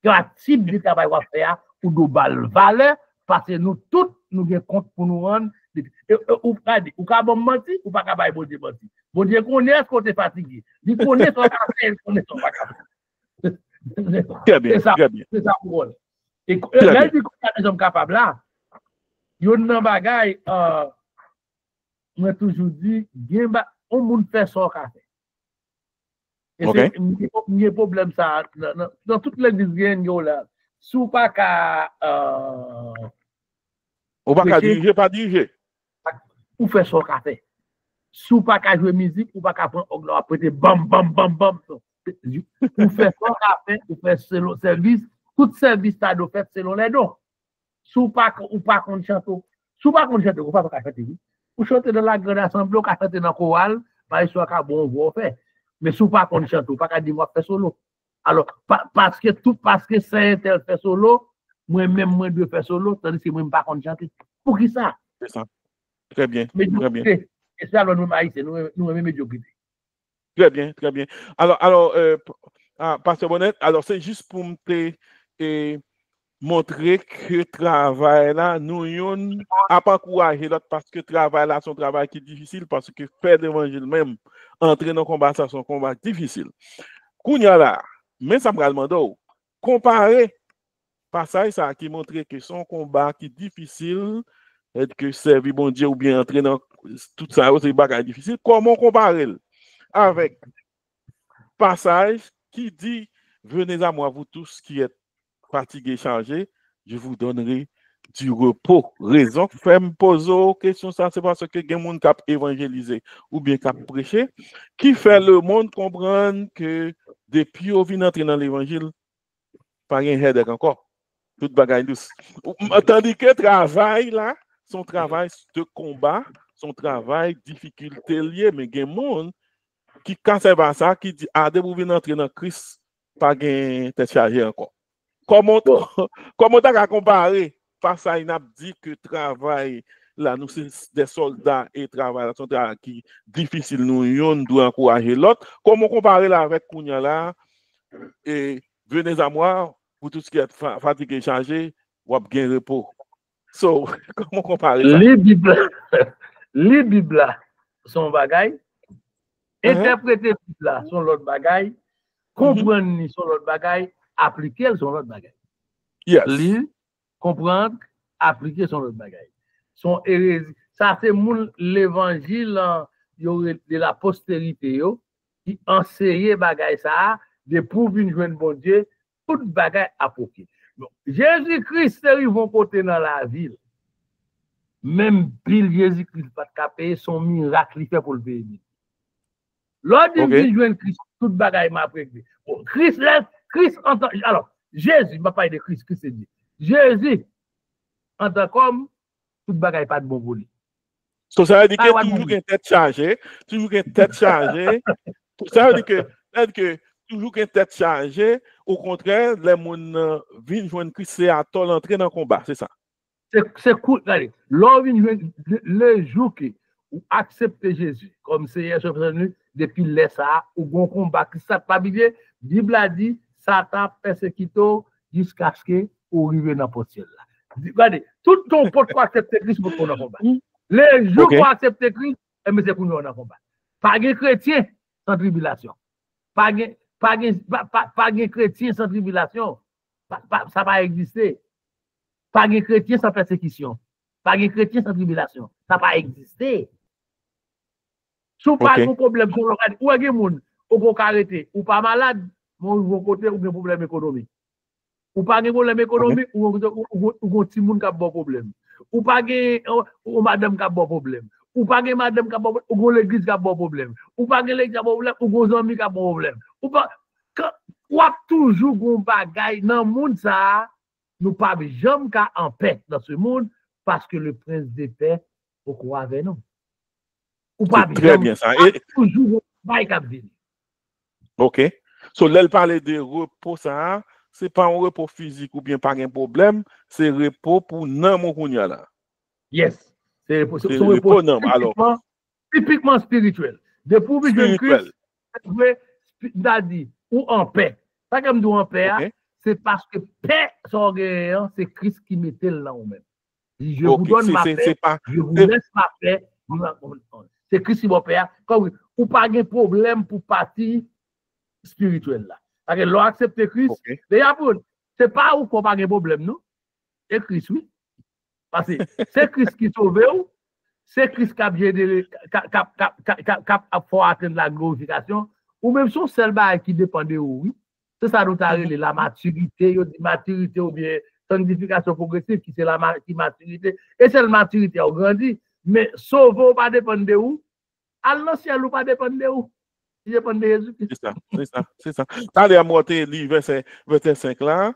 S3: Quel type de travail on va faire pour nous donner valeur, parce que nous tous, nous gagnons compte pour nous rendre. Ou pas mentir, ou pas capable bon Dieu mentir. Bon Dieu connaît ce qu'on est fatigué. Il connaît son affaire, il connaît son pas
S1: Très bien, très bien.
S3: C'est ça pour eux. Et là, il dit qu'on a des hommes capables là. Il y a un bagage, moi toujours dit, on monde fait ça café. Et c'est un problème ça dans toute l'église gagne là. Sous pas qu'à
S1: ou pas diriger.
S3: Ou faire ça café. Sous pas qu'à jouer musique ou pas qu'à prendre au après bam bam bam bam. Ou faire ça café, ou faire service, tout service ça doit faire selon les dons. Sous pas ou pas qu'on chante. Sous pas qu'on chante, ou pas qu'on chante. Ou chanter dans la grande assemblée, ou chanter dans le choral, par exemple, bon voix fait. Mais si pas qu'on chante, pas qu'à dire moi faire solo. Alors parce que c'est un tel fait solo, moi-même, moi, de faire solo, tandis que moi, je ne pas chanter. Pour qui ça?
S1: C'est ça. Très bien. Très bien.
S3: Et ça, alors, nous, nous, médiocrité.
S1: Très bien, très bien. Alors, Pasteur Bonnet, alors c'est juste pour me montrer que travail là, nous n'avons pas encouragé l'autre parce que travail là, son travail qui est difficile, parce que faire l'évangile même, entrer dans le combat, ça, son combat difficile. Kounya là, mais ça me demande, comparer passage ça qui montre que son combat qui est difficile, et que servir bon Dieu ou bien entrer dans tout ça, c'est bagage difficile, comment comparer avec passage qui dit venez à moi vous tous qui êtes fatigués, chargés, je vous donnerai du repos. Raison fait me poser question ça, c'est parce que il y a des gens qui ont évangélisé ou bien qui ont prêché, qui fait le monde comprendre que depuis qu'on vient entrer dans l'évangile, pas rien aide encore. Tout bagaille douce. Tandis que travail là, son travail de combat, son travail difficulté lié, mais il y a des gens qui conserve à ça, qui dit ah, dès que vous venez entrer dans Christ, pas gain tête chargé encore. Comment tu as comparé face à il a dit que travail là, nous sommes des soldats et travail là, son travail qui est difficile, nous doit encourager l'autre. Comment comparer là avec Kounia là et venez à moi pour tout ce qui est fatigué et chargé, ou bien repos. So, comment comparer ça?
S3: Les Bibles sont bagailles. Interpréter là sont l'autre bagaille, comprendre sont l'autre bagaille, appliquer sont l'autre bagaille.
S1: Yes.
S3: Lire, comprendre, appliquer sont l'autre bagaille. Son hérésie. Ça c'est l'évangile de la postérité yo, qui enseigne bagaille ça, de prouver une jeune bon Dieu, toute bagaille appliquée. Jésus-Christ est vont côté dans la ville. Même pile Jésus-Christ pas capé son miracle fait pour le pays. Lors d'une joindre Christ, toute bagaille m'a prévu. Christ entend. Alors, Jésus, je ne parle pas de Christ, Christ dit. Jésus entend comme toute bagaille pas de bon pour lui.
S1: Ça veut dire que toujours une tête chargée, toujours une tête chargée. Ça veut dire que toujours une tête chargée, au contraire, les gens viennent joindre Christ, c'est à toi l'entrée dans le combat, c'est ça.
S3: C'est cool, regardez. Lors le jour que vous acceptez Jésus comme Seigneur depuis les ça, ou bon combat, qui ça pas bien, Bible a dit, Satan persécuté jusqu'à ce que vous arrivez dans le ciel là. Regardez, tout ton pote pour accepter Christ pour qu'on combat. Les jours pour accepter Christ, c'est pour nous dans combat. Pas de chrétien sans tribulation. Pas de chrétien sans tribulation. Ça va exister. Pas de chrétien sans persécution. Pas de chrétien sans tribulation. Ça va exister. Si vous n'avez pas de problème sur le cas, ou est-ce que vous pouvez arrêter, ou pas malade, mon côté, ou un problème économique. Ou pas de problème économique, ou un petit monde qui a bon problème. Ou pas de madame qui a bon problème. Ou pas de madame qui a bon problème, ou l'église qui a bon problème. Ou pas de l'église qui a bon problème, ou des amis qui a bon problème. Ou pas, ou toujours un bagaille dans le monde, ça, nous pas jamais en paix dans ce monde, parce que le prince de paix, au croire avec nous. Ou pas
S1: très bien ça.
S3: Toujours un
S1: OK. So, là, parler de repos, ça, c'est pas un repos physique ou bien pas un problème, c'est repos pour non mon kounya là.
S3: Yes. C'est repos
S1: non, alors.
S3: Typiquement spirituel. Depuis que Christ dit ou en paix. Ça comme dit en paix, c'est parce que paix, c'est Christ qui mettait là ou même. Je vous donne ma paix, je vous laisse ma paix. C'est Christ qui va paix. Comme ou pas de problème pour partie spirituelle là. Parce que l'on accepte Christ, c'est pas où qu'on pas de problème, non? C'est Christ, oui. Parce que c'est Christ qui sauve, c'est Christ qui a bien faut atteindre la glorification, ou même son seul bail qui dépend de vous, oui. C'est ça nous a la maturité ou bien sanctification progressive qui c'est la maturité. Et c'est la maturité on grandit, mais sauver pas dépendre de vous. Allah ciel ou pas dépendre de vous. Il dépend de Jésus.
S1: C'est ça. Allez à monter le verset 5 là,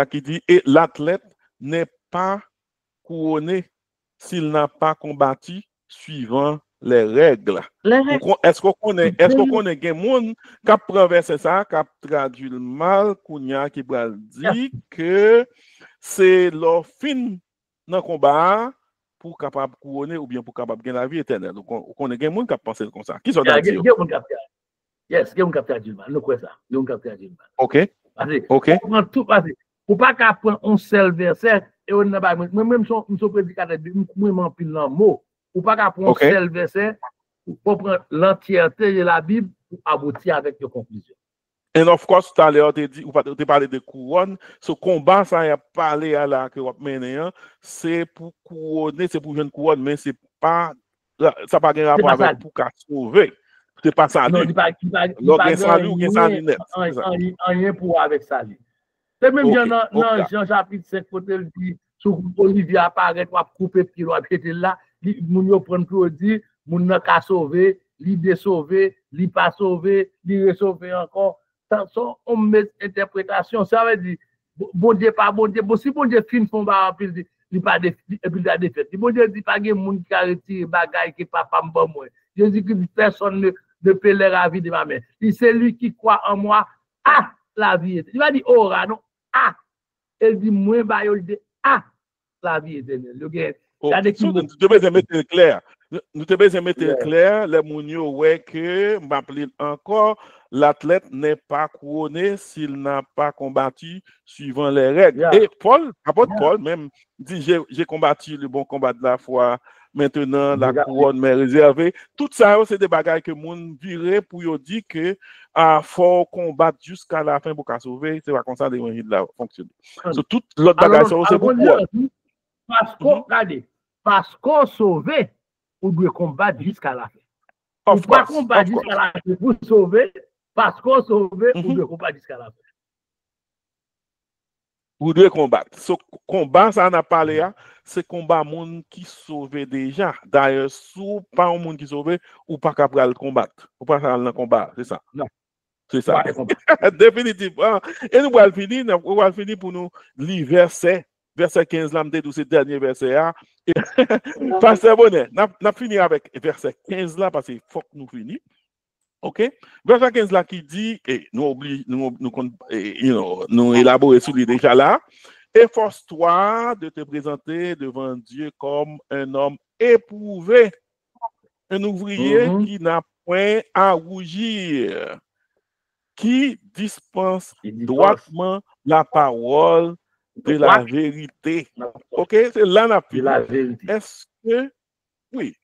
S1: qui dit et l'athlète n'est pas couronné s'il n'a pas combattu suivant les règles. Est-ce qu'on connaît des gens qui prend verset ça, qui traduit le mal, qui dit que c'est leur fin dans le combat pour capable couronner ou bien pour capable gagner la vie éternelle. Donc, on est des gens qui pensent comme ça. Qui sont d'accord?
S3: Yes, il y a un capteur d'humain. Nous croyons ça. Il y a un capteur d'humain.
S1: OK.
S3: OK. On prend tout passé. Pour pas qu'à prendre un seul verset et on n'a pas même son prédicateur moi pile dans mot. Pour pas qu'à prendre un seul verset pour prendre l'entièreté de la Bible pour aboutir avec des conclusions.
S1: Et of course, tout à l'heure, tu parlé de couronne. Ce combat, ça y a parlé à la que vous menez, c'est pour couronner, c'est pour une couronne, mais c'est pas, ça n'a pas de rapport avec pour qu'à sauver. C'est pas ça.
S3: Non, il n'y a rien pour avec ça. C'est même dans Jean chapitre 5, quand il dit, sous Olivier apparaît, on va couper pied, on va péter là, on prend pour dire, on n'a qu'à sauver, l'idée sauver, l'idée pas sauver, l'idée sauver encore. On met interprétation, ça veut dire, bon Dieu, pas bon Dieu, si bon Dieu fin font pas, il n'y a pas de défaite. Si bon Dieu dit pas qu'il y a des gens qui a retiré bagaille qui papa m'en moi. Jésus dit que personne ne peut les ravir de ma mère. C'est lui qui croit en moi, la vie est. Il va dire ora, non, elle dit moins, il dit la vie est.
S1: Nous devons mettre clair. Nous devons mettre clair, les mounios, ouais, que, m'appelle encore, l'athlète n'est pas couronné s'il n'a pas combattu suivant les règles. Et Paul, Paul même, dit j'ai combattu le bon combat de la foi, maintenant la couronne m'est réservée. Tout ça, c'est des bagages que moun virait pour dire que faut combattre jusqu'à la fin pour qu'à sauver. C'est pas comme ça l'évangile de la fonctionne. Tout l'autre bagage, c'est pour
S3: parce qu'on sauver, on doit combattre jusqu'à la fin. On ne peut pas combattre jusqu'à la fin pour sauver, parce qu'on sauver, on doit combattre jusqu'à la fin.
S1: Vous devez combattre. Ce combat, ça n'a pas l'air, c'est combat monde qui sauve déjà. D'ailleurs, sous pas un monde qui sauve, ou pas capable de combattre. Ou pas dans le combat, c'est ça.
S3: Non.
S1: C'est ça. Définitivement. Et nous allons finir pour nous lire verset 15, là, de ce dernier verset. Pasteur Bonnet, nous fini avec verset 15 là, parce qu'il faut que nous finissions. OK? Verset 15 là qui dit, et nous élaborer sur lui déjà là, efforce-toi de te présenter devant Dieu comme un homme éprouvé, un ouvrier qui n'a point à rougir, qui dispense droitement la parole de la vérité. OK? C'est là la vérité. Est-ce que, oui.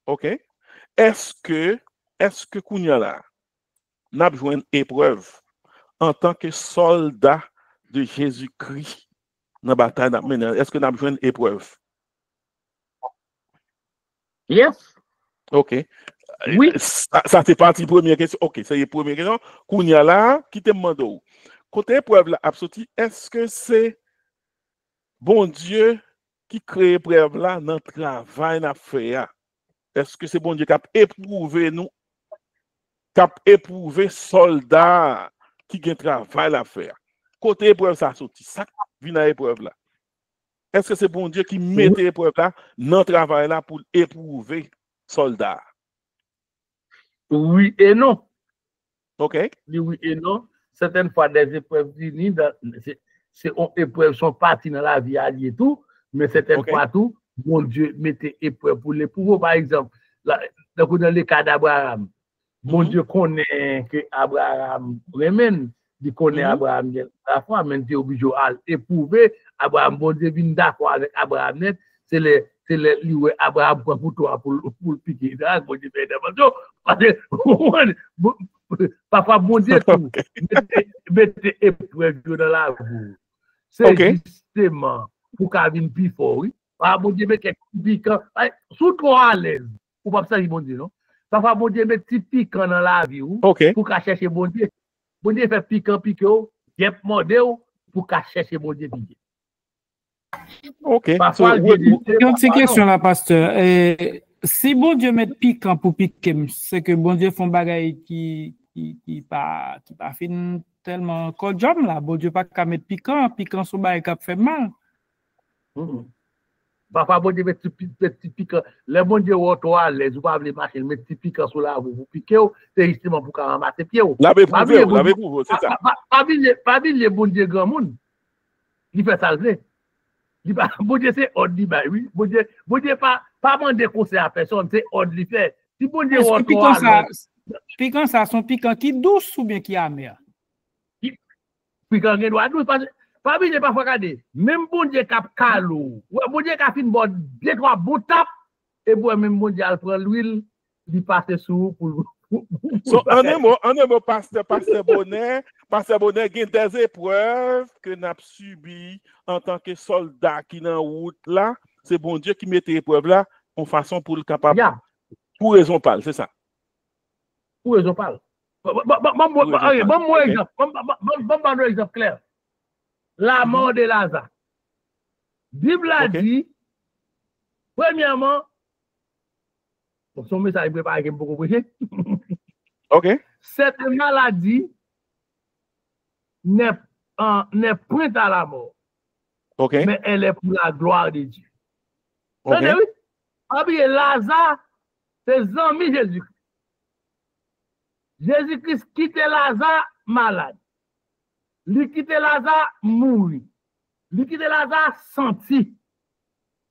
S1: OK? Est-ce que Kounia là, n'a besoin d'épreuve en tant que soldat de Jésus-Christ dans la bataille maintenant? Est-ce que n'a besoin d'épreuve?
S3: Yes.
S1: OK.
S3: Oui.
S1: Ça c'est partie première question. OK, c'est la première question. Kounia là, qui te demande côté épreuve là, absolument, est-ce que c'est bon Dieu qui crée épreuve là dans le travail n'a fait? Est-ce que c'est bon Dieu qui a éprouvé nous? Qui a éprouvé soldats qui ont un travail à faire. Côté épreuve, ça sorti. Ça vient à l'épreuve là. Est-ce que c'est bon Dieu qui met l'épreuve là dans le travail là pour éprouver soldats?
S3: Oui et non.
S1: OK.
S3: Oui et non. Certaines fois, des épreuves finies, ces épreuves sont parties dans la vie alliée et tout, mais certaines fois, tout, bon Dieu mettait épreuve pour l'éprouver. Par exemple, dans le cas d'Abraham, bon Dieu connaît que Abraham remène, il connaît Abraham la fois, mais il est obligé à éprouver Abraham. Bon Dieu vient d'accord avec Abraham net, c'est le Abraham pour toi pour le piquer. Bon Dieu fait des parfois bon Dieu mettez épreuve dans la vie. C'est justement pour qu'il vienne plus fort, oui. Bon Dieu met quelques piquants, surtout à l'aise. Ou pas ça, bon Dieu, non? Parfois, bon Dieu met petit piquant dans la vie, pour qu'il cherche bon Dieu. Bon Dieu fait piquant, il a demandé pour qu'il cherche bon Dieu.
S1: OK.
S4: Parfois, une petite question là, pasteur. Si bon Dieu met piquant pour piquer, c'est que bon Dieu font bagaille qui pas fin tellement cordial là. Bon Dieu pas qu'à mettre piquant sur bagaille qui fait mal.
S3: Parfois, bon Dieu met petit piquant. Le bon Dieu autour les vous pas les machines mettre petit piquant sur la vous piquer, c'est justement pour ramasser pied.
S1: L'avez prouvé, c'est ça.
S3: Pas bien bon Dieu grand monde. Il fait ça, bon Dieu, c'est ordre, oui. Bon Dieu, pas demander conseil à personne, c'est ordre, il fait. Si bon Dieu,
S4: piquant ça, son piquant qui douce ou bien qui amer?
S3: Piquant qui doit douce, pas bien, pas regarder. Même bon Dieu, cap calou, bon Dieu, qui a fait une bonne, deux, trois bouts tap, et bon, même bon Dieu, il prend l'huile, il passe sous pour.
S1: So, en un mot, pasteur Bonnet, il y a des épreuves que nous avons subies en tant que soldat qui est en route là. C'est bon Dieu qui met ces épreuves là en façon pour le capable.
S3: Yeah.
S1: Pour raison parle, c'est ça.
S3: Pour raison parle. Bon exemple clair. La mort de Lazare. Bible a dit, premièrement, son message est préparé pour beaucoup prêcher.
S1: OK.
S3: Cette maladie n'est point à la mort.
S1: OK.
S3: Mais elle est pour la gloire de Dieu.
S1: OK.
S3: Oui? Ah bien, Lazare, c'est amis Jésus-Christ. Jésus-Christ quitte Lazare malade. Il quitte Lazare mouru. Il quitte Lazare senti.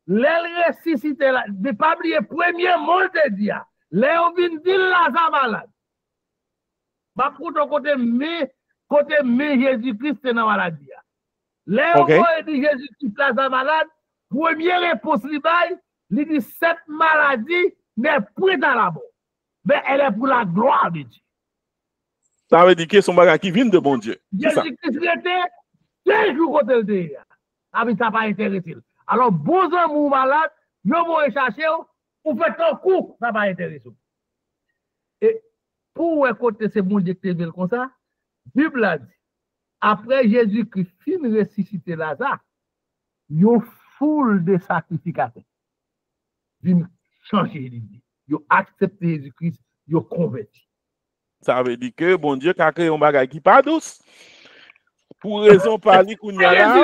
S3: Les ressuscité, ne pas oublier premier mot de Dieu. Les on vient dire Lazare malade. Pas pour ton côté mais Jésus-Christ est dans la maladie. Les on dit Jésus-Christ Lazare malade. Première réponse il dit cette maladie n'est point dans la mort, mais elle est pour la gloire de Dieu.
S1: Ça veut dire que son bagage qui vient de bon Dieu.
S3: Jésus-Christ était 2 jours côté le dé. Ah mais ça pas intéressé. Alors bon amour malade, yo vont chercher ou fait un coup, ça va intéresser. Et pour écouter ce bon Dieu qui comme ça, Bible a dit après Jésus-Christ fin ressuscité Lazare, yo foule de sacrificateurs. Vin changer l'idée. Yo accepté Jésus-Christ, yo converti.
S1: Ça veut dire que bon Dieu a créé un bagage qui pas douce. Pour raison parler qu'on y a là.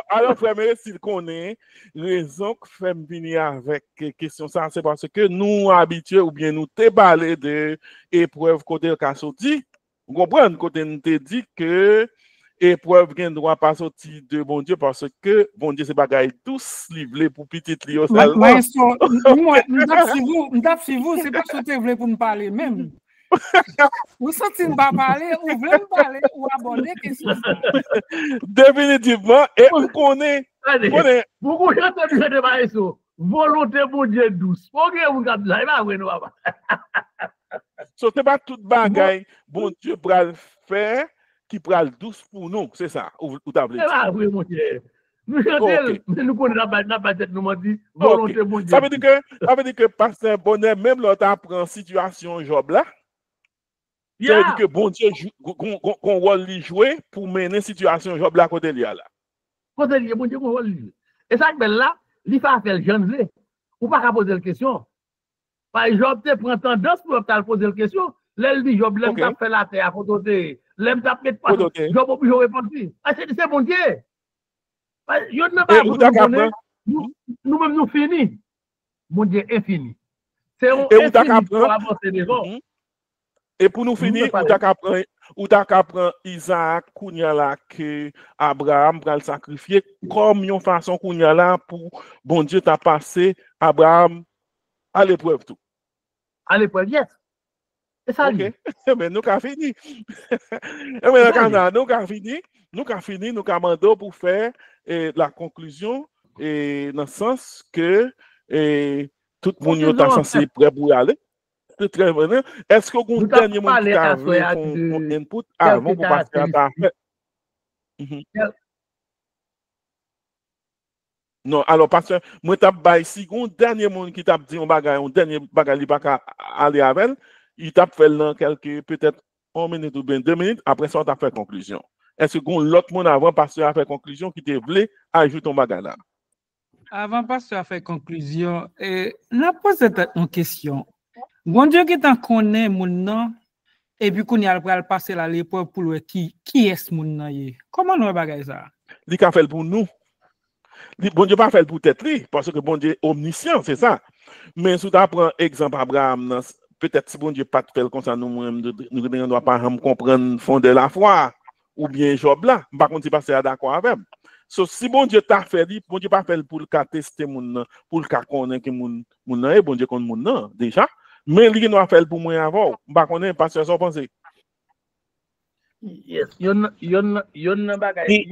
S1: Alors frère, s'il connaît raison que fait venir avec question ça, c'est parce que nous habitués ou bien nous déballer de épreuve côté qu'a sorti. Vous comprenez côté nous te dit que épreuve gain droit pas sorti de bon Dieu parce que bon Dieu c'est bagaille tous livré pour petite li seulement.
S4: Moi, si vous c'est pas ce que vous voulez pour me parler même. Vous sentez pas parler, ou voulez me parler, ou aborder question.
S1: Définitivement, et on connaît.
S3: Beaucoup de parler sur volonté pour Dieu douce. Ok, vous avez ça, il va vous voir.
S1: So c'est pas toute bagaille bon Dieu pral faire qui pral douce pour nous, c'est ça. Ou t'as voulu.
S3: C'est pas vrai mon Dieu. Nous connaissons la tête nous dit volonté pour Dieu.
S1: Ça veut dire que pasteur Bonnet même l'autre apprend situation Job là. Ça veut dire que bon Dieu qu'on rôle lui jouer pour mener situation Job là côté lui là.
S3: Côté lui bon Dieu qu'on rôle lui. Et ça que là, il faut faire le jeune ou pas poser la question. Par exemple, tu prends tendance pour poser la question. L'elle dit Job l'aime t'a fait la terre à côté. L'aime t'a fait pas. Job obligé répondre. Ah c'est bon Dieu. Yo ne pas nous-mêmes nous fini. Mon Dieu infini. C'est un infini pour avancer devant.
S1: Et pour nous finir, ou t'as qu'apprendre Isaac, kounya là que Abraham va le sacrifier comme une façon kounya là pour bon Dieu t'a passé Abraham à l'épreuve tout.
S3: À l'épreuve, yes. C'est ça.
S1: OK. Mais nous avons fini. Nous avons fini, nous avons mandé pour faire la conclusion et dans le sens que tout le monde est censé prêt pour y aller. Très bien. Est-ce que vous avez un dernier mot qui a un input avant pour passer à ta fête? Non, alors parce que moi t'as bail si un dernier monde qui t'a dit un dernier bagage il pas aller avec, il t'a fait dans quelques peut-être 1 minute ou bien 2 minutes après ça on t'a fait conclusion. Est-ce que l'autre monde avant passer à faire conclusion qui te voulait ajouter ton bagage là?
S4: Avant passer à faire conclusion, n'a posé une question. Bon Dieu qui t'en connaît mon nom et puis qu'on y a passer la l'épreuve pour le qui est mon nom. Comment nous bagage ça?
S1: Il a fait pour nous. Bon Dieu pas fait pour tête lui parce que bon Dieu est omniscient, c'est ça. Mais si tu prends exemple Abraham peut-être si bon Dieu pas fait comme ça, nous ne doit pas comprendre fond de la foi, ou bien Job là, par contre, si pas d'accord avec. So, si bon Dieu t'a fait, bon Dieu pas fait pour le cas tester moun, pour le cas connaître que moun nan, bon Dieu connaît moun nan, déjà. Mais il doit faire pour moi avant. Par contre, pas ça penser.
S3: Yes, yon bagay,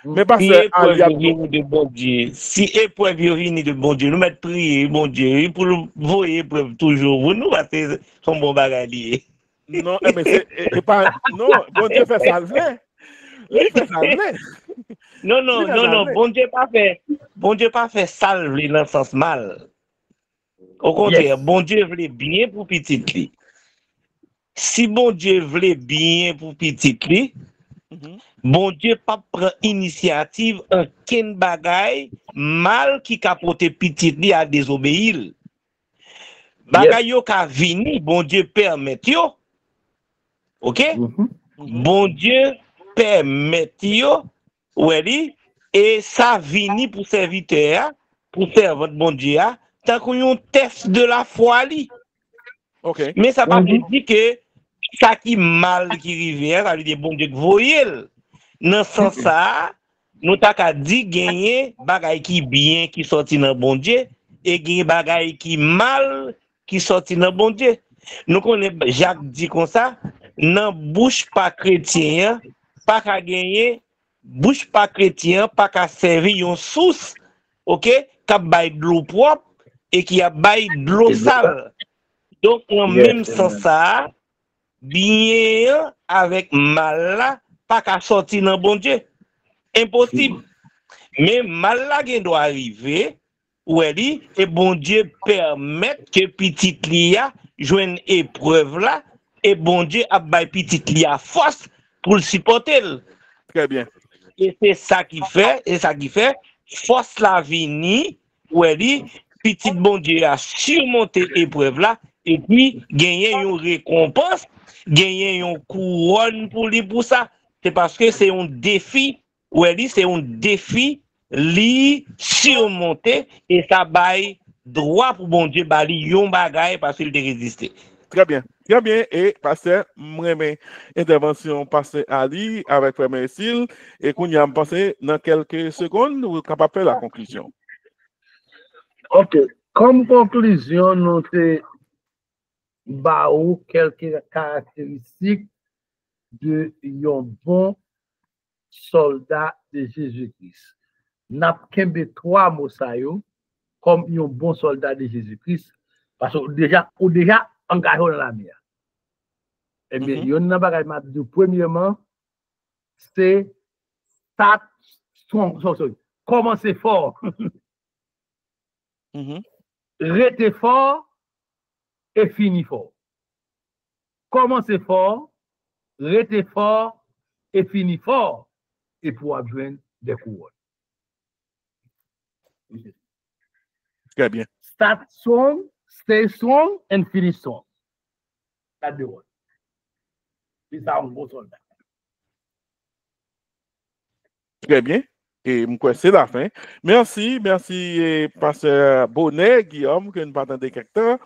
S1: mais parce
S5: si épreuve vient de bon Dieu, si épreuve vient de bon Dieu, nous mettons prier, bon Dieu, pour nous voyer épreuve toujours, vous nous battez son bon bagage.
S1: Non, mais c'est pas. Non, bon Dieu fait ça, il fait ça,
S5: Non, bon Dieu pas fait salver dans le sens mal. Au contraire, bon Dieu voulait bien pour petit li. Si bon Dieu voulait bien pour petit li, bon Dieu pas prend initiative en ken bagay mal qui capote petit li à désobéir. Bagay yo ka vini, bon Dieu permet yo. OK? Bon Dieu permet yo, oui, et ça vini pour serviteur, pour faire votre bon Dieu, tant qu'on y a un test de la foi li.
S1: OK.
S5: Mais ça pas dire que ça qui mal qui rivière, ça veut dire bon Dieu que voyez. Dans ce sens ça, nous t'a qu'à dire gagner bagay qui bien qui sorti dans bon Dieu et gagner bagay qui mal qui sorti dans bon Dieu. Nous connaissons Jacques dit comme ça, non bouche pas chrétien, pas qu'à gagner, bouche pas chrétien, pas qu'à servir une source, OK, qu'a bail de l'eau propre et qui a bail de l'eau sale. Donc en même sens ça, bien avec mal là, pas qu'à sortir dans bon Dieu. Impossible. Mais mal là qui doit arriver, et bon Dieu permet que petit lia joigne épreuve là, et bon Dieu a bail petit lia force pour le supporter.
S1: Très bien.
S5: Et c'est ça qui fait, force la vini, petit bon Dieu a surmonté l'épreuve là, et puis gagner une récompense, gagner une couronne pour lui pour ça. C'est parce que c'est un défi, c'est un défi li surmonter et ça bail droit pour bon Dieu bali yon bagay parce qu'il te résister.
S1: Très bien. Très bien. Et pasteur, moi intervention pasteur Ali avec frère Mercil et qu'on y a passé dans quelques secondes, nous capable faire la conclusion.
S3: OK. Comme conclusion, nous te baou quelques caractéristiques de un bon soldat de Jésus-Christ. N'a kembe 3 mots ça yo comme un bon soldat de Jésus-Christ parce que déjà engagé dans la mer. Eh bien, yon nan bagay m'a dit premièrement c'est start strong. Commencer fort. Rester fort et finir fort. Commencer fort, rester fort et finir fort et pour avoir des couronnes.
S1: Très bien.
S3: Start strong, stay strong, and finish strong. That's the word. C'est ça un bon soldat.
S1: Très bien. Et c'est la fin. Merci, pasteur Bonnet, Guillaume, que nous partons de quelque temps.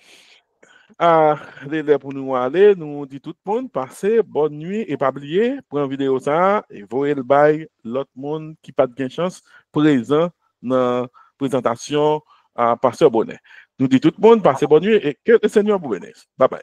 S1: Pour nous aller, nous dit tout le monde, passez bonne nuit et pas oublier, prendre vidéo ça et voyez le bail l'autre monde qui pas de chance présent dans présentation à pasteur Bonnet. Nous dit tout le monde, passez bonne nuit et que le Seigneur vous bénisse. Bye bye.